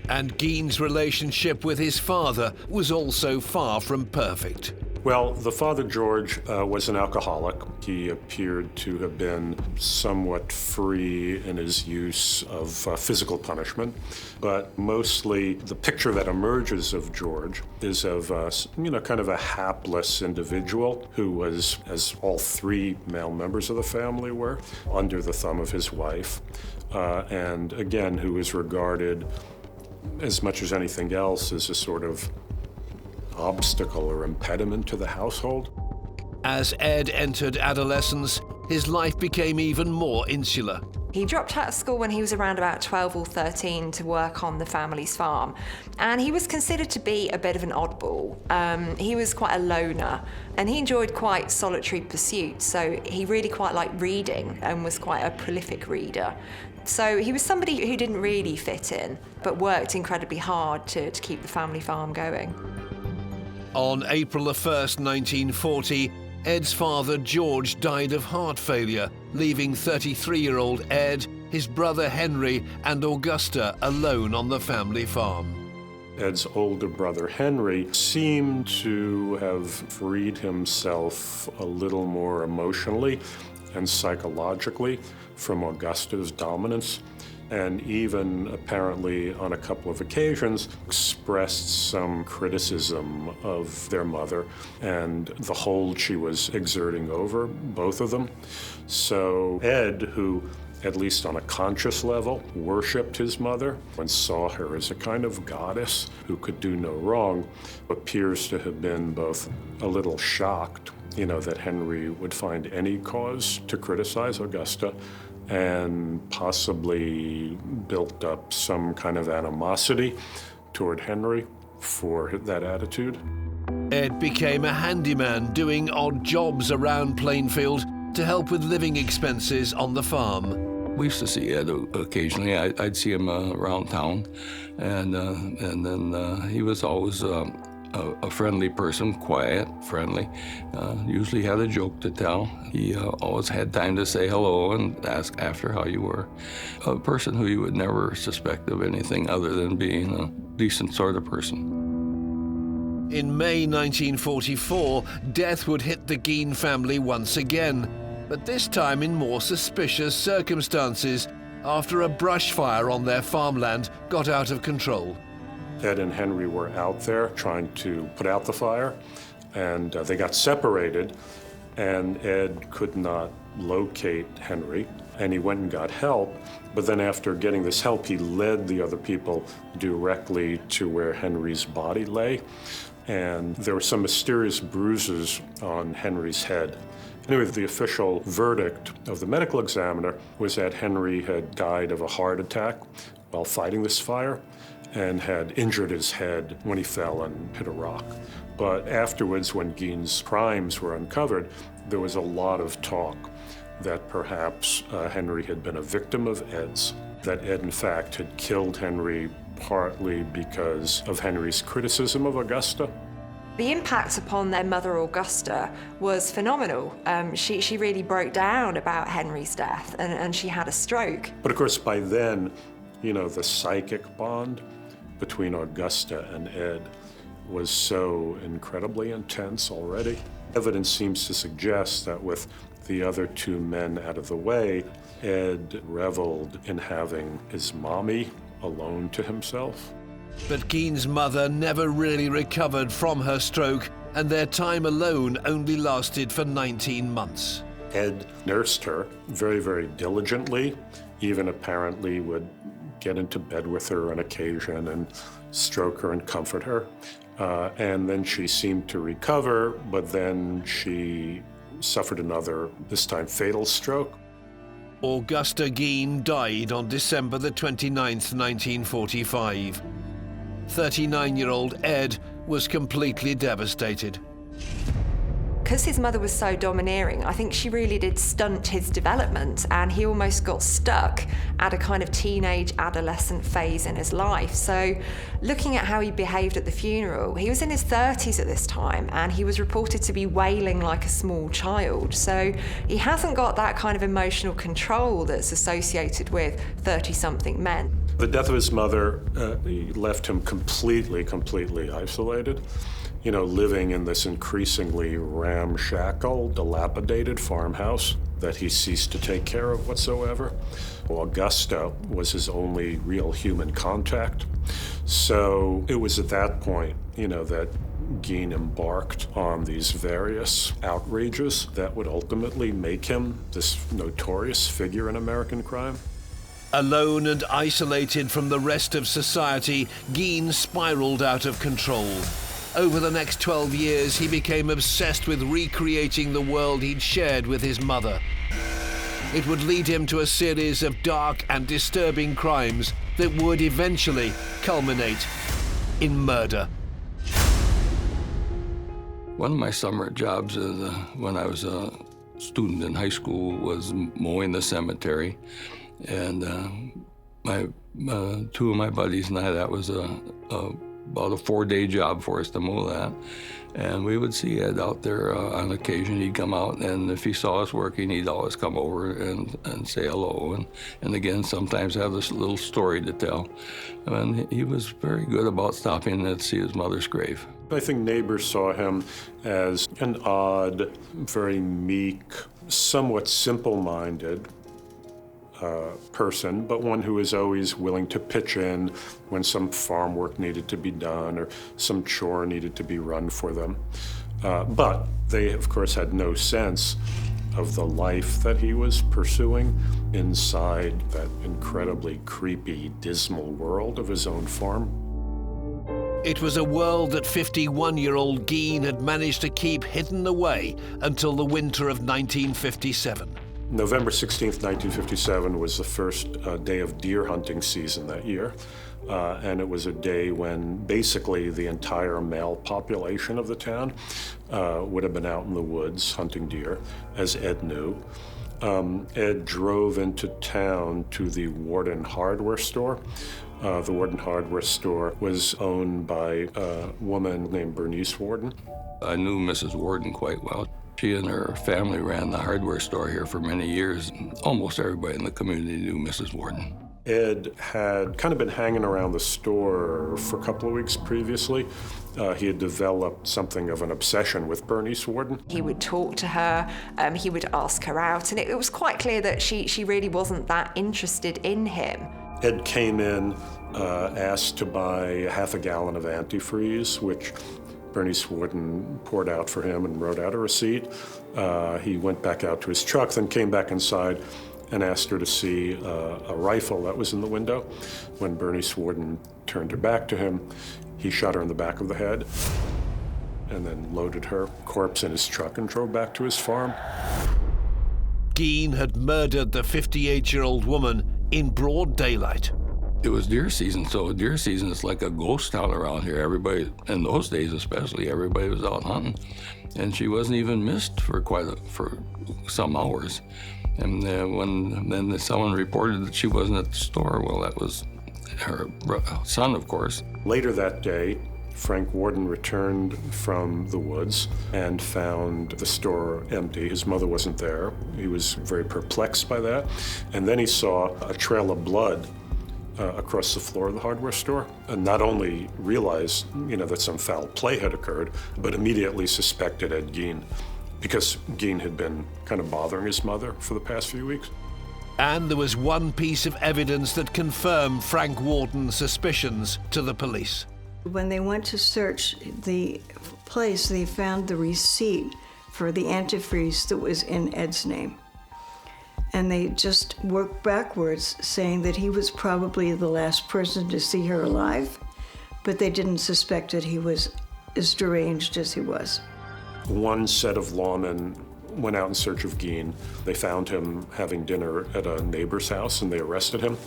And Geinn's relationship with his father was also far from perfect. Well, the father, George, was an alcoholic. He appeared to have been somewhat free in his use of physical punishment, but mostly the picture that emerges of George is of, kind of a hapless individual who was, as all three male members of the family were, under the thumb of his wife, and again, who was regarded as much as anything else as a sort of obstacle or impediment to the household. As Ed entered adolescence, his life became even more insular. He dropped out of school when he was around about 12 or 13 to work on the family's farm, and he was considered to be a bit of an oddball. He was quite a loner, and he enjoyed quite solitary pursuits, so he really quite liked reading and was quite a prolific reader. So he was somebody who didn't really fit in, but worked incredibly hard to keep the family farm going. On April 1st, 1940, Ed's father, George, died of heart failure, leaving 33-year-old Ed, his brother Henry, and Augusta alone on the family farm. Ed's older brother, Henry, seemed to have freed himself a little more emotionally and psychologically from Augusta's dominance, and even apparently on a couple of occasions expressed some criticism of their mother and the hold she was exerting over both of them. So Ed, who at least on a conscious level worshipped his mother and saw her as a kind of goddess who could do no wrong, appears to have been both a little shocked, that Henry would find any cause to criticize Augusta, and possibly built up some kind of animosity toward Henry for that attitude. Ed became a handyman doing odd jobs around Plainfield to help with living expenses on the farm. We used to see Ed occasionally. I'd see him around town, and then he was always a friendly person, quiet, friendly, usually had a joke to tell. He always had time to say hello and ask after how you were. A person who you would never suspect of anything other than being a decent sort of person. In May 1944, death would hit the Geinn family once again, but this time in more suspicious circumstances after a brush fire on their farmland got out of control. Ed and Henry were out there trying to put out the fire, and they got separated, and Ed could not locate Henry, and he went and got help. But then after getting this help, he led the other people directly to where Henry's body lay, and there were some mysterious bruises on Henry's head. Anyway, the official verdict of the medical examiner was that Henry had died of a heart attack while fighting this fire, and had injured his head when he fell and hit a rock. But afterwards, when Geinn's crimes were uncovered, there was a lot of talk that perhaps Henry had been a victim of Ed's, that Ed, in fact, had killed Henry partly because of Henry's criticism of Augusta. The impact upon their mother, Augusta, was phenomenal. She really broke down about Henry's death, and she had a stroke. But of course, by then, you know, the psychic bond between Augusta and Ed was so incredibly intense already. Evidence seems to suggest that with the other two men out of the way, Ed reveled in having his mommy alone to himself. But Geinn's mother never really recovered from her stroke, and their time alone only lasted for 19 months. Ed nursed her very, very diligently, even apparently would get into bed with her on occasion and stroke her and comfort her. And then she seemed to recover, but then she suffered another, this time fatal stroke. Augusta Geinn died on December the 29th, 1945. 39-year-old Ed was completely devastated. Because his mother was so domineering, I think she really did stunt his development, and he almost got stuck at a kind of teenage adolescent phase in his life. So looking at how he behaved at the funeral, he was in his 30s at this time, and he was reported to be wailing like a small child. So he hasn't got that kind of emotional control that's associated with 30-something men. The death of his mother left him completely isolated. You know, living in this increasingly ramshackle, dilapidated farmhouse that he ceased to take care of whatsoever. Augusta was his only real human contact. So it was at that point, you know, that Geinn embarked on these various outrages that would ultimately make him this notorious figure in American crime. Alone and isolated from the rest of society, Geinn spiraled out of control. Over the next 12 years, he became obsessed with recreating the world he'd shared with his mother. It would lead him to a series of dark and disturbing crimes that would eventually culminate in murder. One of my summer jobs when I was a student in high school was mowing the cemetery. And two of my buddies and I, that was about a 4-day job for us to mow that. And we would see Ed out there on occasion. He'd come out, and if he saw us working, he'd always come over and say hello. And again, sometimes have this little story to tell. And he was very good about stopping to see his mother's grave. I think neighbors saw him as an odd, very meek, somewhat simple-minded person, but one who was always willing to pitch in when some farm work needed to be done or some chore needed to be run for them. But they, of course, had no sense of the life that he was pursuing inside that incredibly creepy, dismal world of his own farm. It was a world that 51-year-old Geinn had managed to keep hidden away until the winter of 1957. November 16th, 1957 was the first day of deer hunting season that year. And it was a day when basically the entire male population of the town would have been out in the woods hunting deer, as Ed knew. Ed drove into town to the Warden hardware store. The Warden hardware store was owned by a woman named Bernice Warden. I knew Mrs. Warden quite well. She and her family ran the hardware store here for many years. Almost everybody in the community knew Mrs. Warden. Ed had kind of been hanging around the store for a couple of weeks previously. He had developed something of an obsession with Bernice Warden. He would talk to her, he would ask her out, and it was quite clear that she really wasn't that interested in him. Ed came in, asked to buy half a gallon of antifreeze, which Bernice Warden poured out for him and wrote out a receipt. He went back out to his truck, then came back inside and asked her to see a rifle that was in the window. When Bernice Warden turned her back to him, he shot her in the back of the head and then loaded her corpse in his truck and drove back to his farm. Geinn had murdered the 58-year-old woman in broad daylight. It was deer season, so deer season is like a ghost town around here. Everybody, in those days especially, everybody was out hunting. And she wasn't even missed for for some hours. And then someone reported that she wasn't at the store. Well, that was her son, of course. Later that day, Frank Warden returned from the woods and found the store empty. His mother wasn't there. He was very perplexed by that. And then he saw a trail of blood across the floor of the hardware store, and not only realized, that some foul play had occurred, but immediately suspected Ed Gein, because Gein had been kind of bothering his mother for the past few weeks. And there was one piece of evidence that confirmed Frank Warden's suspicions to the police. When they went to search the place, they found the receipt for the antifreeze that was in Ed's name. And they just worked backwards, saying that he was probably the last person to see her alive, but they didn't suspect that he was as deranged as he was. One set of lawmen went out in search of Gein. They found him having dinner at a neighbor's house, and they arrested him.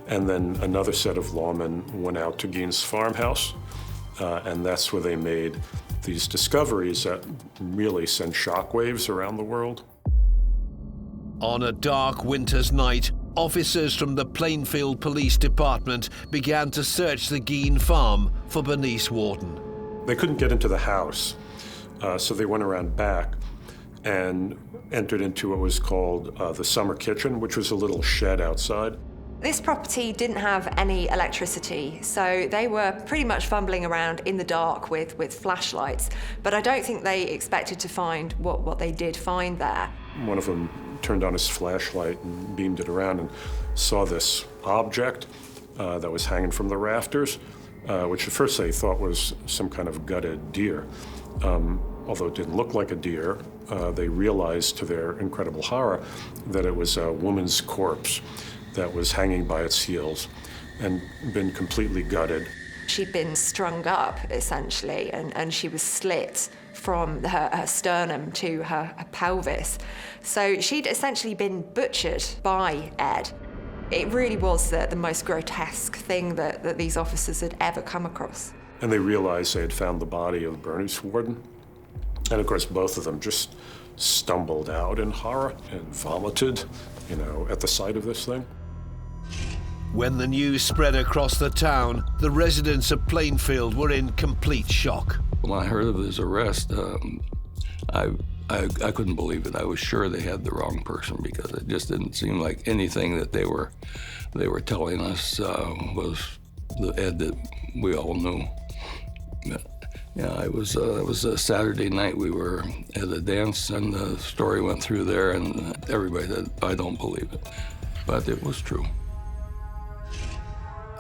And then another set of lawmen went out to Gein's farmhouse, and that's where they made these discoveries that really sent shockwaves around the world. On a dark winter's night, officers from the Plainfield Police Department began to search the Geinn farm for Bernice Warden. They couldn't get into the house, so they went around back and entered into what was called the summer kitchen, which was a little shed outside. This property didn't have any electricity, so they were pretty much fumbling around in the dark with flashlights, but I don't think they expected to find what they did find there. One of them turned on his flashlight and beamed it around and saw this object that was hanging from the rafters, which at first they thought was some kind of gutted deer. Although it didn't look like a deer, they realized to their incredible horror that it was a woman's corpse that was hanging by its heels and been completely gutted. She'd been strung up, essentially, and she was slit from her sternum to her pelvis. So she'd essentially been butchered by Ed. It really was the most grotesque thing that these officers had ever come across. And they realized they had found the body of Bernice Warden. And of course, both of them just stumbled out in horror and vomited, at the sight of this thing. When the news spread across the town, the residents of Plainfield were in complete shock. When I heard of his arrest, I couldn't believe it. I was sure they had the wrong person, because it just didn't seem like anything that they were telling us was the Ed that we all knew. Yeah, it was a Saturday night. We were at a dance, and the story went through there, and everybody said, "I don't believe it," but it was true.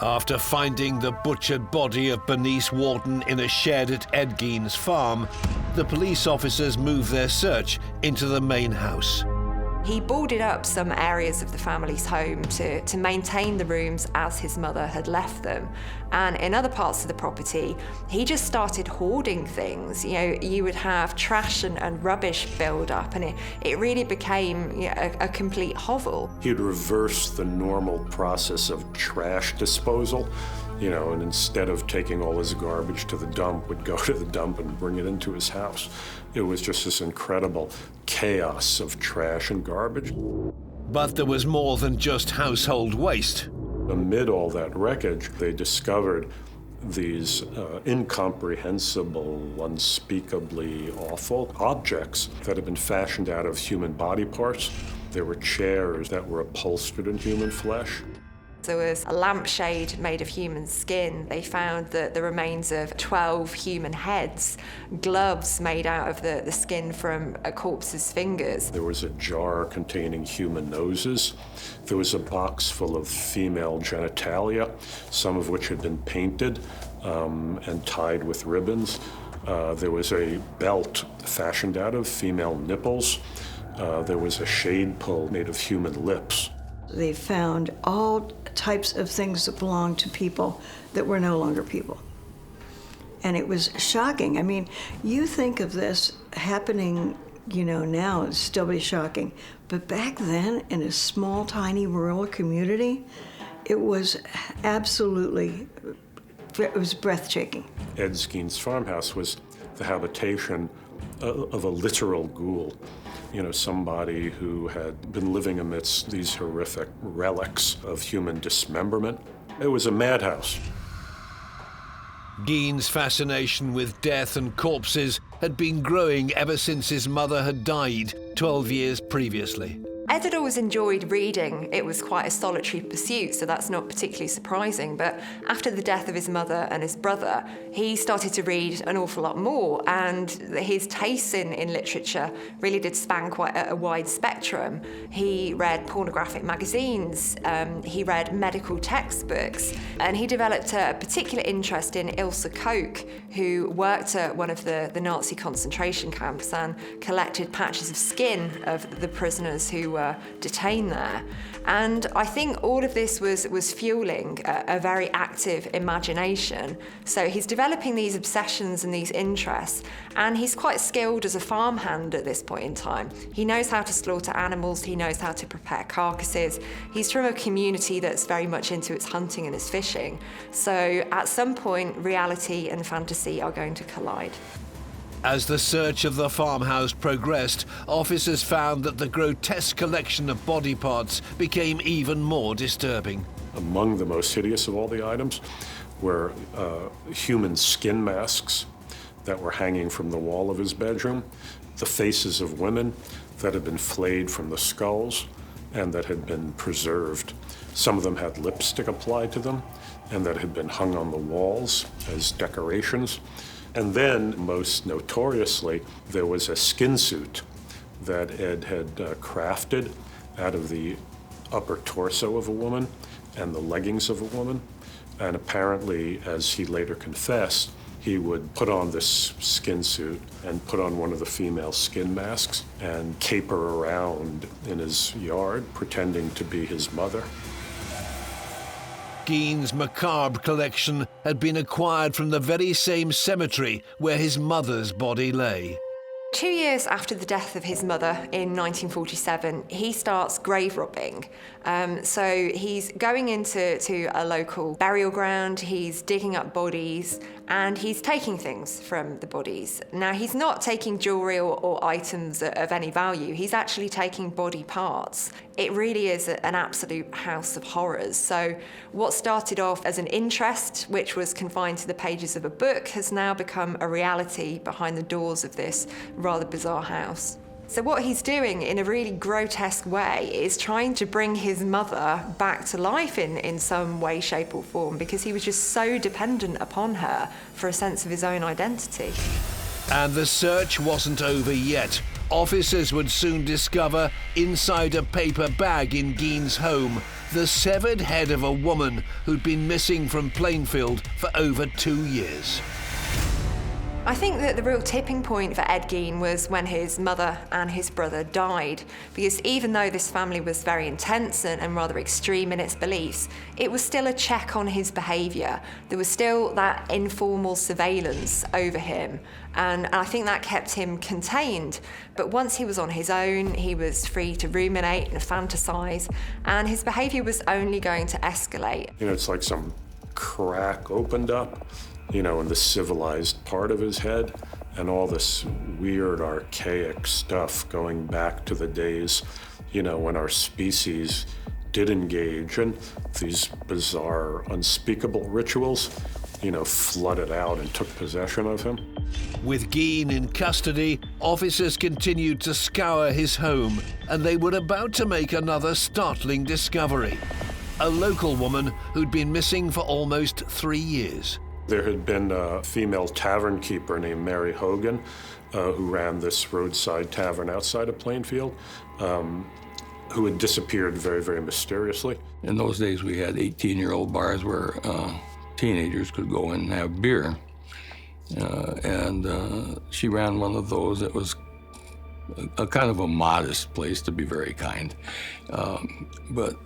After finding the butchered body of Bernice Warden in a shed at Ed Gein's farm, the police officers moved their search into the main house. He boarded up some areas of the family's home to maintain the rooms as his mother had left them. And in other parts of the property, he just started hoarding things. You would have trash and rubbish build up, and it really became a complete hovel. He'd reverse the normal process of trash disposal, and instead of taking all his garbage to the dump, would go to the dump and bring it into his house. It was just this incredible chaos of trash and garbage. But there was more than just household waste. Amid all that wreckage, they discovered these incomprehensible, unspeakably awful objects that had been fashioned out of human body parts. There were chairs that were upholstered in human flesh. There was a lampshade made of human skin. They found the remains of 12 human heads, gloves made out of the skin from a corpse's fingers. There was a jar containing human noses. There was a box full of female genitalia, some of which had been painted and tied with ribbons. There was a belt fashioned out of female nipples. There was a shade pull made of human lips. They found all types of things that belonged to people that were no longer people. And it was shocking. I mean, you think of this happening, now, it'd still be shocking. But back then, in a small, tiny rural community, It was absolutely, it was breathtaking. Ed Gein's farmhouse was the habitation of a literal ghoul. You know, somebody who had been living amidst these horrific relics of human dismemberment. It was a madhouse. Gein's fascination with death and corpses had been growing ever since his mother had died 12 years previously. Ed had always enjoyed reading. It was quite a solitary pursuit, so that's not particularly surprising. But after the death of his mother and his brother, he started to read an awful lot more, and his tastes in literature really did span quite a wide spectrum. He read pornographic magazines, he read medical textbooks, and he developed a particular interest in Ilse Koch, who worked at one of the Nazi concentration camps and collected patches of skin of the prisoners who were detained there. And I think all of this was fueling a very active imagination. So he's developing these obsessions and these interests, and he's quite skilled as a farmhand at this point in time. He knows how to slaughter animals, he knows how to prepare carcasses. He's from a community that's very much into its hunting and its fishing. So at some point, reality and fantasy are going to collide. As the search of the farmhouse progressed, officers found that the grotesque collection of body parts became even more disturbing. Among the most hideous of all the items were human skin masks that were hanging from the wall of his bedroom, the faces of women that had been flayed from the skulls and that had been preserved. Some of them had lipstick applied to them and that had been hung on the walls as decorations. And then, most notoriously, there was a skin suit that Ed had crafted out of the upper torso of a woman and the leggings of a woman. And apparently, as he later confessed, he would put on this skin suit and put on one of the female skin masks and caper around in his yard, pretending to be his mother. Gein's macabre collection had been acquired from the very same cemetery where his mother's body lay. 2 years after the death of his mother in 1947, he starts grave robbing. So he's going into a local burial ground, he's digging up bodies, and he's taking things from the bodies. Now, he's not taking jewellery or items of any value, he's actually taking body parts. It really is an absolute house of horrors. So what started off as an interest, which was confined to the pages of a book, has now become a reality behind the doors of this rather bizarre house. So what he's doing in a really grotesque way is trying to bring his mother back to life in some way, shape or form, because he was just so dependent upon her for a sense of his own identity. And the search wasn't over yet. Officers would soon discover, inside a paper bag in Gein's home, the severed head of a woman who'd been missing from Plainfield for over 2 years. I think that the real tipping point for Ed Gein was when his mother and his brother died, because even though this family was very intense and rather extreme in its beliefs, it was still a check on his behaviour. There was still that informal surveillance over him, and I think that kept him contained. But once he was on his own, he was free to ruminate and fantasise, and his behaviour was only going to escalate. You know, it's like some crack opened up, you know, in the civilized part of his head, and all this weird, archaic stuff going back to the days, you know, when our species did engage in these bizarre, unspeakable rituals, you know, flooded out and took possession of him. With Gein in custody, officers continued to scour his home, and they were about to make another startling discovery. A local woman who'd been missing for almost 3 years. There had been a female tavern keeper named Mary Hogan who ran this roadside tavern outside of Plainfield, who had disappeared very, very mysteriously. In those days, we had 18-year-old bars where teenagers could go in and have beer. And she ran one of those. It was a kind of a modest place, to be very kind. But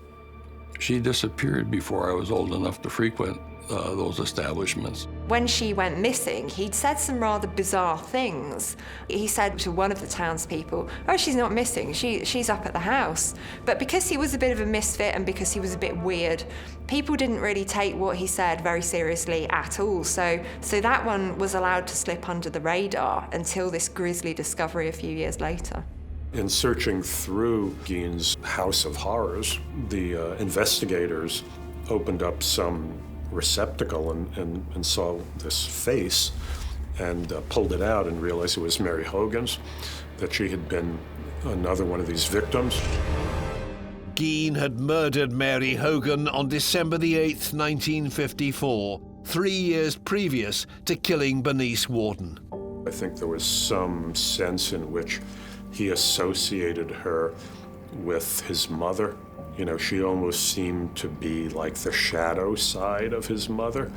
She disappeared before I was old enough to frequent those establishments. When she went missing, he'd said some rather bizarre things. He said to one of the townspeople, "Oh, she's not missing, she's up at the house." But because he was a bit of a misfit and because he was a bit weird, people didn't really take what he said very seriously at all. So that one was allowed to slip under the radar until this grisly discovery a few years later. In searching through Geinn's House of Horrors, the investigators opened up some receptacle and saw this face and pulled it out and realized it was Mary Hogan's, that she had been another one of these victims. Geinn had murdered Mary Hogan on December the 8th, 1954, 3 years previous to killing Bernice Worden. I think there was some sense in which he associated her with his mother. You know, she almost seemed to be like the shadow side of his mother.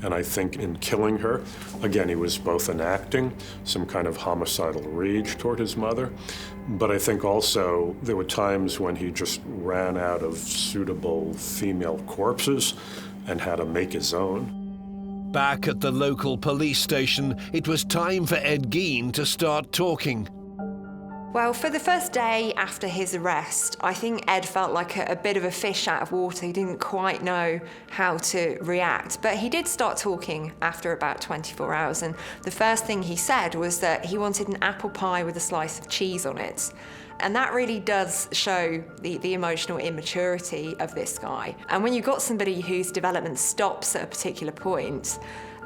And I think in killing her, again, he was both enacting some kind of homicidal rage toward his mother, but I think also there were times when he just ran out of suitable female corpses and had to make his own. Back at the local police station, it was time for Ed Gein to start talking. Well, for the first day after his arrest, I think Ed felt like a bit of a fish out of water. He didn't quite know how to react. But he did start talking after about 24 hours. And the first thing he said was that he wanted an apple pie with a slice of cheese on it. And that really does show the emotional immaturity of this guy. And when you've got somebody whose development stops at a particular point,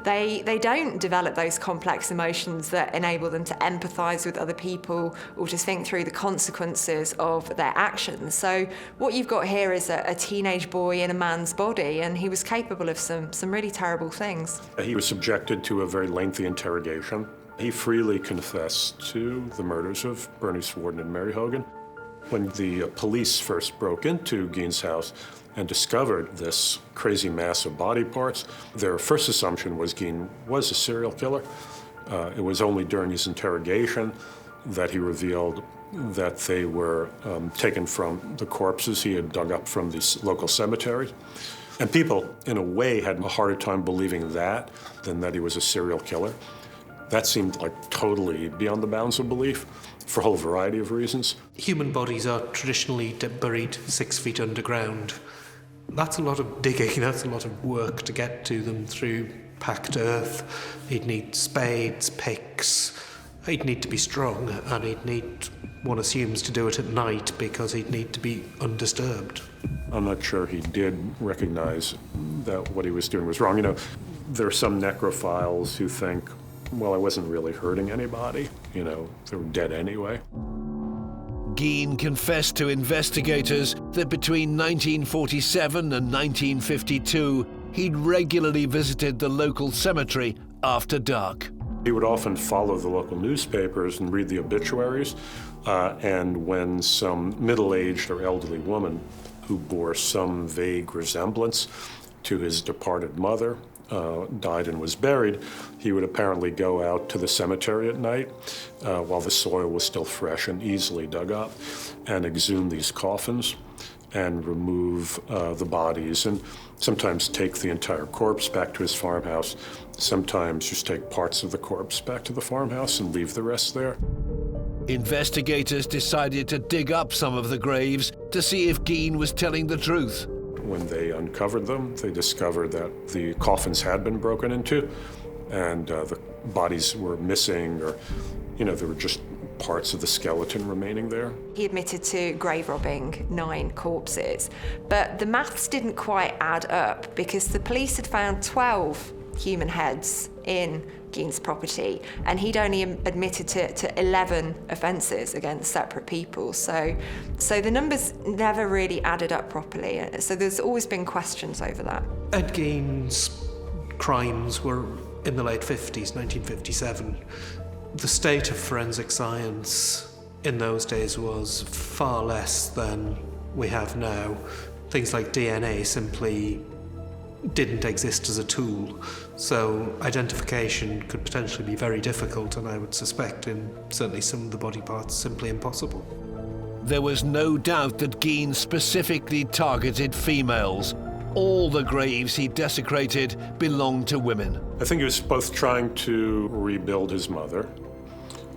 they don't develop those complex emotions that enable them to empathise with other people or to think through the consequences of their actions. So what you've got here is a teenage boy in a man's body, and he was capable of some really terrible things. He was subjected to a very lengthy interrogation. He freely confessed to the murders of Bernice Worden and Mary Hogan. When the police first broke into Geinn's house and discovered this crazy mass of body parts, their first assumption was Geinn was a serial killer. It was only during his interrogation that he revealed that they were taken from the corpses he had dug up from the local cemetery. And people, in a way, had a harder time believing that than that he was a serial killer. That seemed like totally beyond the bounds of belief for a whole variety of reasons. Human bodies are traditionally buried 6 feet underground. That's a lot of digging, that's a lot of work to get to them through packed earth. He'd need spades, picks, he'd need to be strong, and he'd need, one assumes, to do it at night because he'd need to be undisturbed. I'm not sure he did recognize that what he was doing was wrong. You know, there are some necrophiles who think, well, I wasn't really hurting anybody. You know, they were dead anyway. Geinn confessed to investigators that between 1947 and 1952, he'd regularly visited the local cemetery after dark. He would often follow the local newspapers and read the obituaries, and when some middle-aged or elderly woman who bore some vague resemblance to his departed mother died and was buried, he would apparently go out to the cemetery at night while the soil was still fresh and easily dug up and exhume these coffins and remove the bodies, and sometimes take the entire corpse back to his farmhouse, sometimes just take parts of the corpse back to the farmhouse and leave the rest there. Investigators decided to dig up some of the graves to see if Geinn was telling the truth. When they uncovered them, they discovered that the coffins had been broken into and the bodies were missing, or, you know, there were just parts of the skeleton remaining there. He admitted to grave robbing 9 corpses, but the maths didn't quite add up because the police had found 12 human heads in Geinn's property, and he'd only admitted to 11 offences against separate people. So the numbers never really added up properly. So there's always been questions over that. Ed Gein's crimes were in the late 50s, 1957. The state of forensic science in those days was far less than we have now. Things like DNA simply didn't exist as a tool, so identification could potentially be very difficult, and I would suspect in certainly some of the body parts simply impossible. There was no doubt that Geinn specifically targeted females. All the graves he desecrated belonged to women. I think he was both trying to rebuild his mother,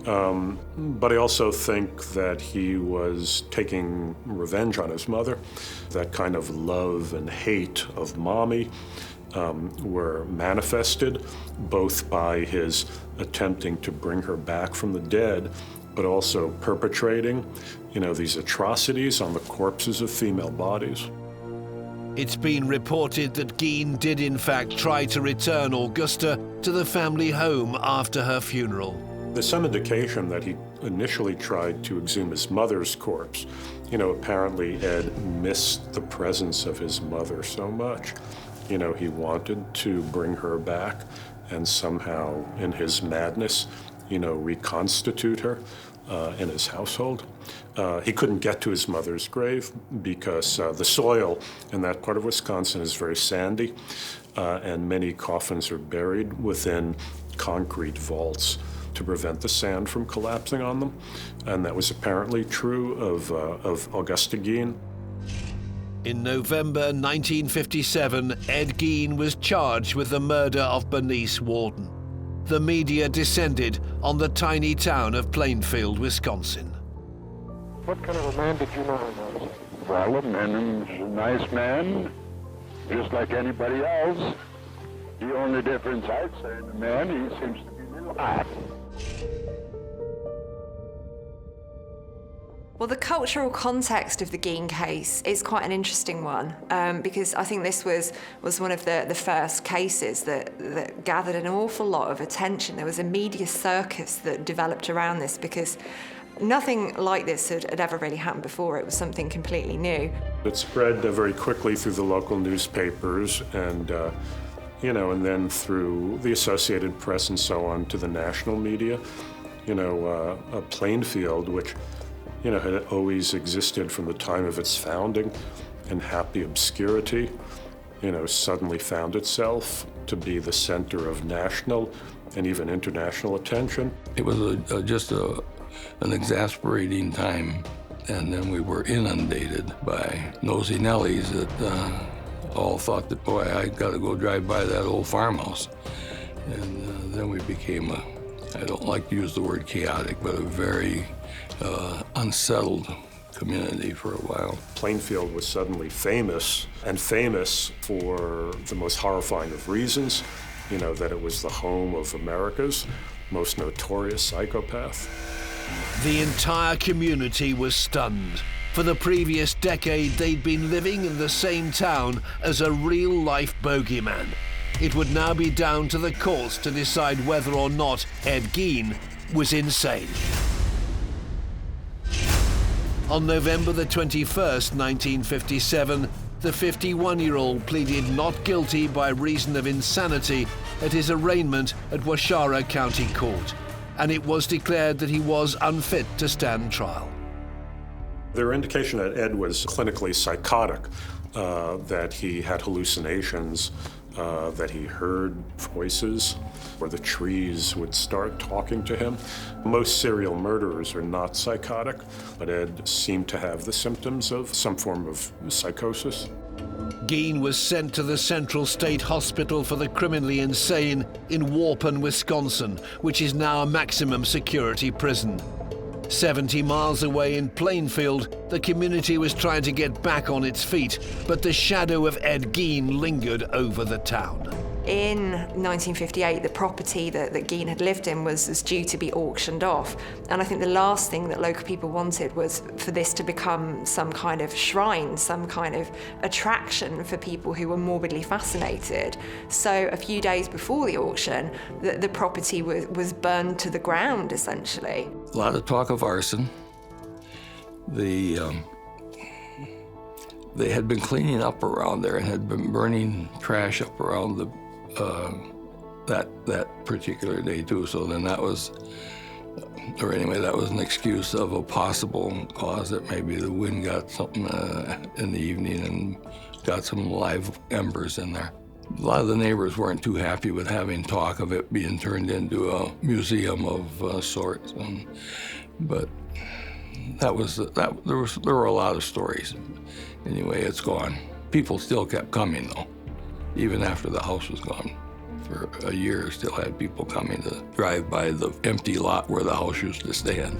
but I also think that he was taking revenge on his mother. That kind of love and hate of Mommy were manifested both by his attempting to bring her back from the dead, but also perpetrating, these atrocities on the corpses of female bodies. It's been reported that Geinn did in fact try to return Augusta to the family home after her funeral. There's some indication that he initially tried to exhume his mother's corpse. Apparently Ed missed the presence of his mother so much. He wanted to bring her back and somehow, in his madness, reconstitute her in his household. He couldn't get to his mother's grave because the soil in that part of Wisconsin is very sandy, and many coffins are buried within concrete vaults to prevent the sand from collapsing on them. And that was apparently true of Augusta Geinn. In November 1957, Ed Gein was charged with the murder of Bernice Warden. The media descended on the tiny town of Plainfield, Wisconsin. What kind of a man did you know him as? Well, a man is a nice man, just like anybody else. The only difference I'd say in the man, he seems to be a little hot. Well, the cultural context of the Geinn case is quite an interesting one, because I think this was one of the first cases that gathered an awful lot of attention. There was a media circus that developed around this because nothing like this had ever really happened before. It was something completely new. It spread very quickly through the local newspapers and then through the Associated Press and so on to the national media. Plainfield, which had always existed from the time of its founding in happy obscurity, suddenly found itself to be the center of national and even international attention. It was just an exasperating time, and then we were inundated by nosy Nellies that all thought that, boy, I gotta go drive by that old farmhouse. And then we became I don't like to use the word chaotic, but a very unsettled community for a while. Plainfield was suddenly famous, and famous for the most horrifying of reasons, that it was the home of America's most notorious psychopath. The entire community was stunned. For the previous decade, they'd been living in the same town as a real-life bogeyman. It would now be down to the courts to decide whether or not Ed Gein was insane. On November the 21st, 1957, the 51-year-old pleaded not guilty by reason of insanity at his arraignment at Waushara County Court, and it was declared that he was unfit to stand trial. There were indications that Ed was clinically psychotic, that he had hallucinations, that he heard voices, or the trees would start talking to him. Most serial murderers are not psychotic, but Ed seemed to have the symptoms of some form of psychosis. Gein was sent to the Central State Hospital for the Criminally Insane in Warpen, Wisconsin, which is now a maximum security prison. 70 miles away in Plainfield, the community was trying to get back on its feet, but the shadow of Ed Gein lingered over the town. In 1958, the property that Gein had lived in was due to be auctioned off. And I think the last thing that local people wanted was for this to become some kind of shrine, some kind of attraction for people who were morbidly fascinated. So a few days before the auction, the property was burned to the ground, essentially. A lot of talk of arson. They had been cleaning up around there and had been burning trash up around that particular day too. So then that was an excuse of a possible cause that maybe the wind got something in the evening and got some live embers in there. A lot of the neighbors weren't too happy with having talk of it being turned into a museum of sorts, but there were a lot of stories. Anyway, it's gone. People still kept coming, though, even after the house was gone. For a year, still had people coming to drive by the empty lot where the house used to stand.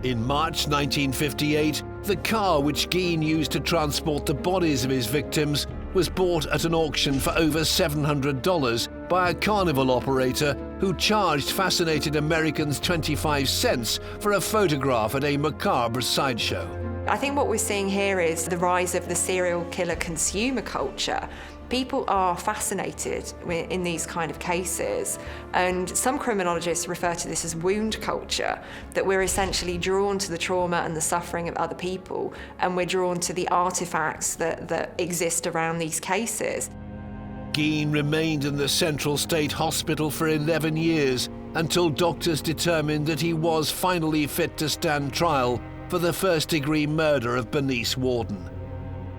In March 1958, the car which Geinn used to transport the bodies of his victims was bought at an auction for over $700 by a carnival operator who charged fascinated Americans 25 cents for a photograph at a macabre sideshow. I think what we're seeing here is the rise of the serial killer consumer culture. People are fascinated in these kind of cases, and some criminologists refer to this as wound culture, that we're essentially drawn to the trauma and the suffering of other people, and we're drawn to the artifacts that exist around these cases. Geinn remained in the Central State Hospital for 11 years until doctors determined that he was finally fit to stand trial for the first-degree murder of Bernice Worden.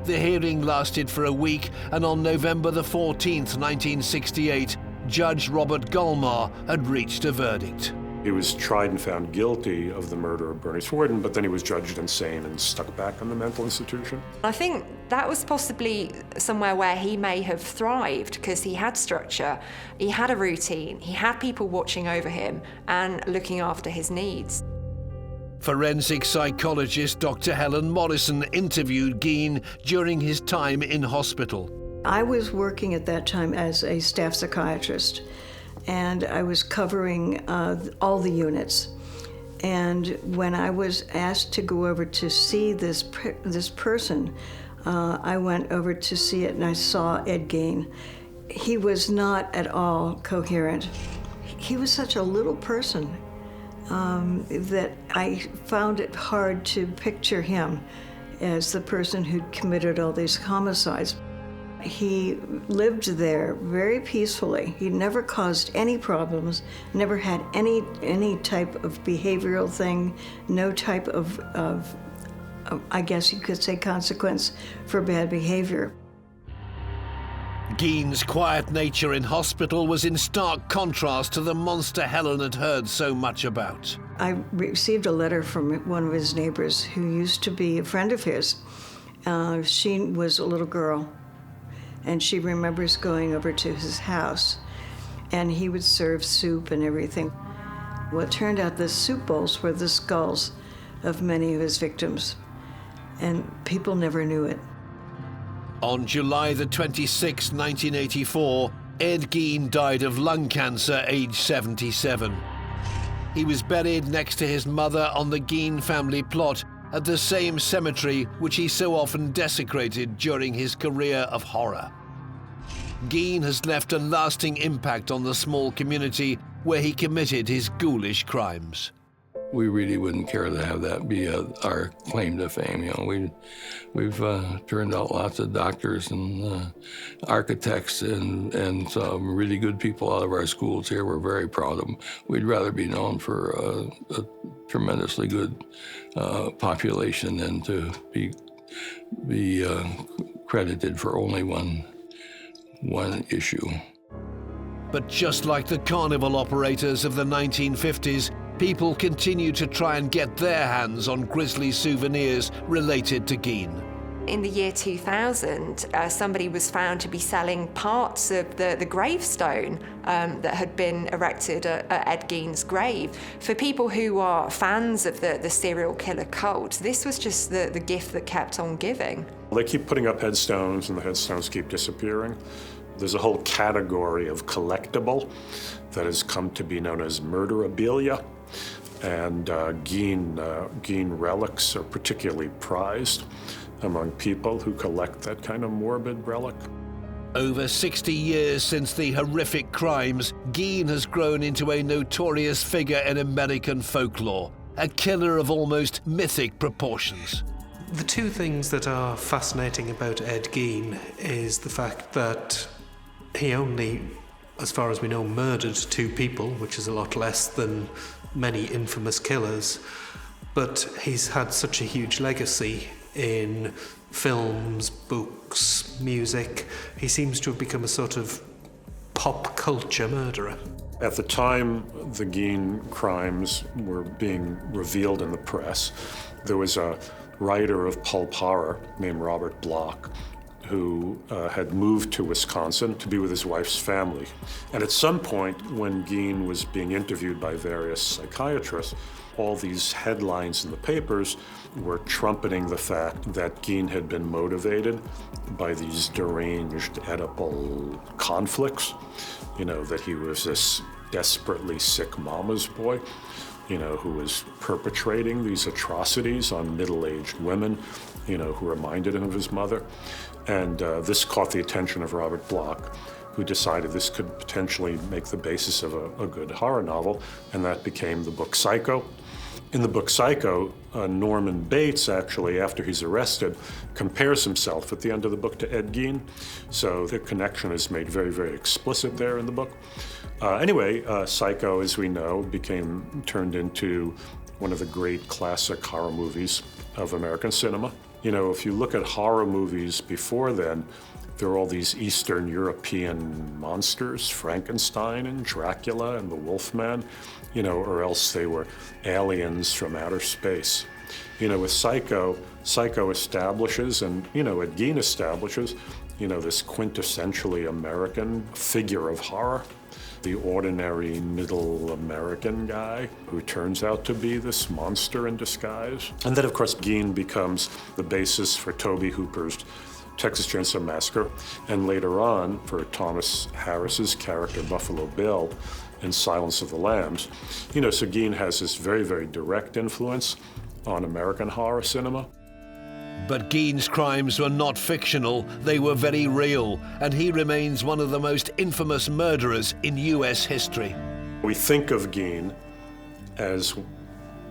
The hearing lasted for a week, and on November the 14th, 1968, Judge Robert Gulmar had reached a verdict. He was tried and found guilty of the murder of Bernice Worden, but then he was judged insane and stuck back in the mental institution. I think that was possibly somewhere where he may have thrived, because he had structure, he had a routine, he had people watching over him and looking after his needs. Forensic psychologist Dr. Helen Morrison interviewed Geinn during his time in hospital. I was working at that time as a staff psychiatrist, and I was covering all the units. And when I was asked to go over to see this person, I went over to see it, and I saw Ed Gein. He was not at all coherent. He was such a little person. That I found it hard to picture him as the person who'd committed all these homicides. He lived there very peacefully. He never caused any problems, never had any type of behavioral thing, no type of I guess you could say, consequence for bad behavior. Gein's quiet nature in hospital was in stark contrast to the monster Helen had heard so much about. I received a letter from one of his neighbors who used to be a friend of his. She was a little girl, and she remembers going over to his house, and he would serve soup and everything. Well, it turned out the soup bowls were the skulls of many of his victims, and people never knew it. On July the 26th, 1984, Ed Gein died of lung cancer, aged 77. He was buried next to his mother on the Gein family plot at the same cemetery which he so often desecrated during his career of horror. Gein has left a lasting impact on the small community where he committed his ghoulish crimes. We really wouldn't care to have that be our claim to fame. You know, we've turned out lots of doctors and architects and some really good people out of our schools here. We're very proud of them. We'd rather be known for a tremendously good population than to be credited for only one issue. But just like the carnival operators of the 1950s, people continue to try and get their hands on grisly souvenirs related to Gein. In the year 2000, somebody was found to be selling parts of the gravestone that had been erected at Ed Gein's grave. For people who are fans of the serial killer cult, this was just the gift that kept on giving. They keep putting up headstones, and the headstones keep disappearing. There's a whole category of collectible that has come to be known as murderabilia. And Gein relics are particularly prized among people who collect that kind of morbid relic. Over 60 years since the horrific crimes, Gein has grown into a notorious figure in American folklore, a killer of almost mythic proportions. The two things that are fascinating about Ed Gein is the fact that he only, as far as we know, murdered 2 people, which is a lot less than many infamous killers, but he's had such a huge legacy in films, books, music. He seems to have become a sort of pop culture murderer. At the time the Geinn crimes were being revealed in the press, there was a writer of pulp horror named Robert Bloch who had moved to Wisconsin to be with his wife's family. And at some point, when Geinn was being interviewed by various psychiatrists, all these headlines in the papers were trumpeting the fact that Geinn had been motivated by these deranged Oedipal conflicts, that he was this desperately sick mama's boy, who was perpetrating these atrocities on middle-aged women, who reminded him of his mother. And this caught the attention of Robert Bloch, who decided this could potentially make the basis of a good horror novel, and that became the book Psycho. In the book Psycho, Norman Bates, actually, after he's arrested, compares himself at the end of the book to Ed Gein. So the connection is made very, very explicit there in the book. Anyway, Psycho, as we know, turned into one of the great classic horror movies of American cinema. If you look at horror movies before then, there were all these Eastern European monsters, Frankenstein and Dracula and the Wolfman, or else they were aliens from outer space. With Psycho establishes, and, Ed Gein establishes, this quintessentially American figure of horror. The ordinary middle American guy who turns out to be this monster in disguise. And then, of course, Gein becomes the basis for Tobe Hooper's Texas Chainsaw Massacre, and later on for Thomas Harris's character Buffalo Bill in Silence of the Lambs. So Gein has this very, very direct influence on American horror cinema. But Gein's crimes were not fictional, they were very real, and he remains one of the most infamous murderers in US history. We think of Gein as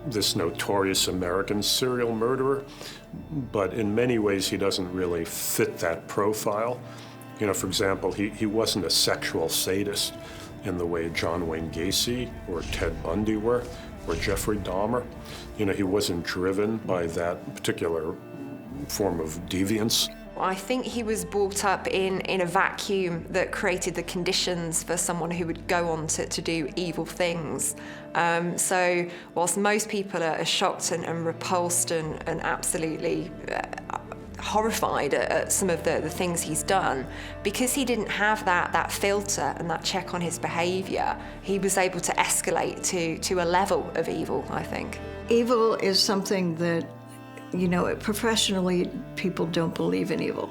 this notorious American serial murderer, but in many ways he doesn't really fit that profile. For example, he wasn't a sexual sadist in the way John Wayne Gacy or Ted Bundy were, or Jeffrey Dahmer. He wasn't driven by that particular form of deviance. I think he was brought up in a vacuum that created the conditions for someone who would go on to do evil things. So whilst most people are shocked and repulsed and absolutely horrified at some of the things he's done, because he didn't have that filter and that check on his behaviour, he was able to escalate to a level of evil, I think. Evil is something that, professionally, people don't believe in evil.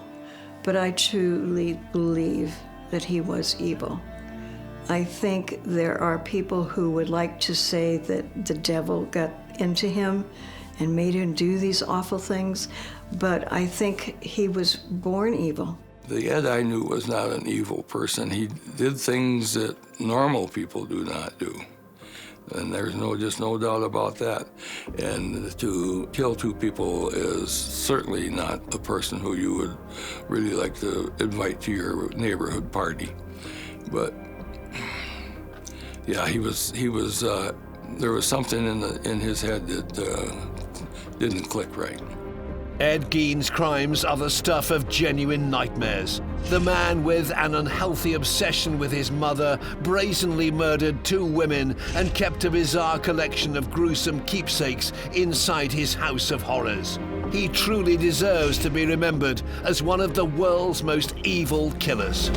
But I truly believe that he was evil. I think there are people who would like to say that the devil got into him and made him do these awful things, but I think he was born evil. The Ed I knew was not an evil person. He did things that normal people do not do. And there's just no doubt about that. And to kill two people is certainly not a person who you would really like to invite to your neighborhood party. But yeah, he was. There was something in his head that didn't click right. Ed Gein's crimes are the stuff of genuine nightmares. The man with an unhealthy obsession with his mother brazenly murdered two women and kept a bizarre collection of gruesome keepsakes inside his house of horrors. He truly deserves to be remembered as one of the world's most evil killers.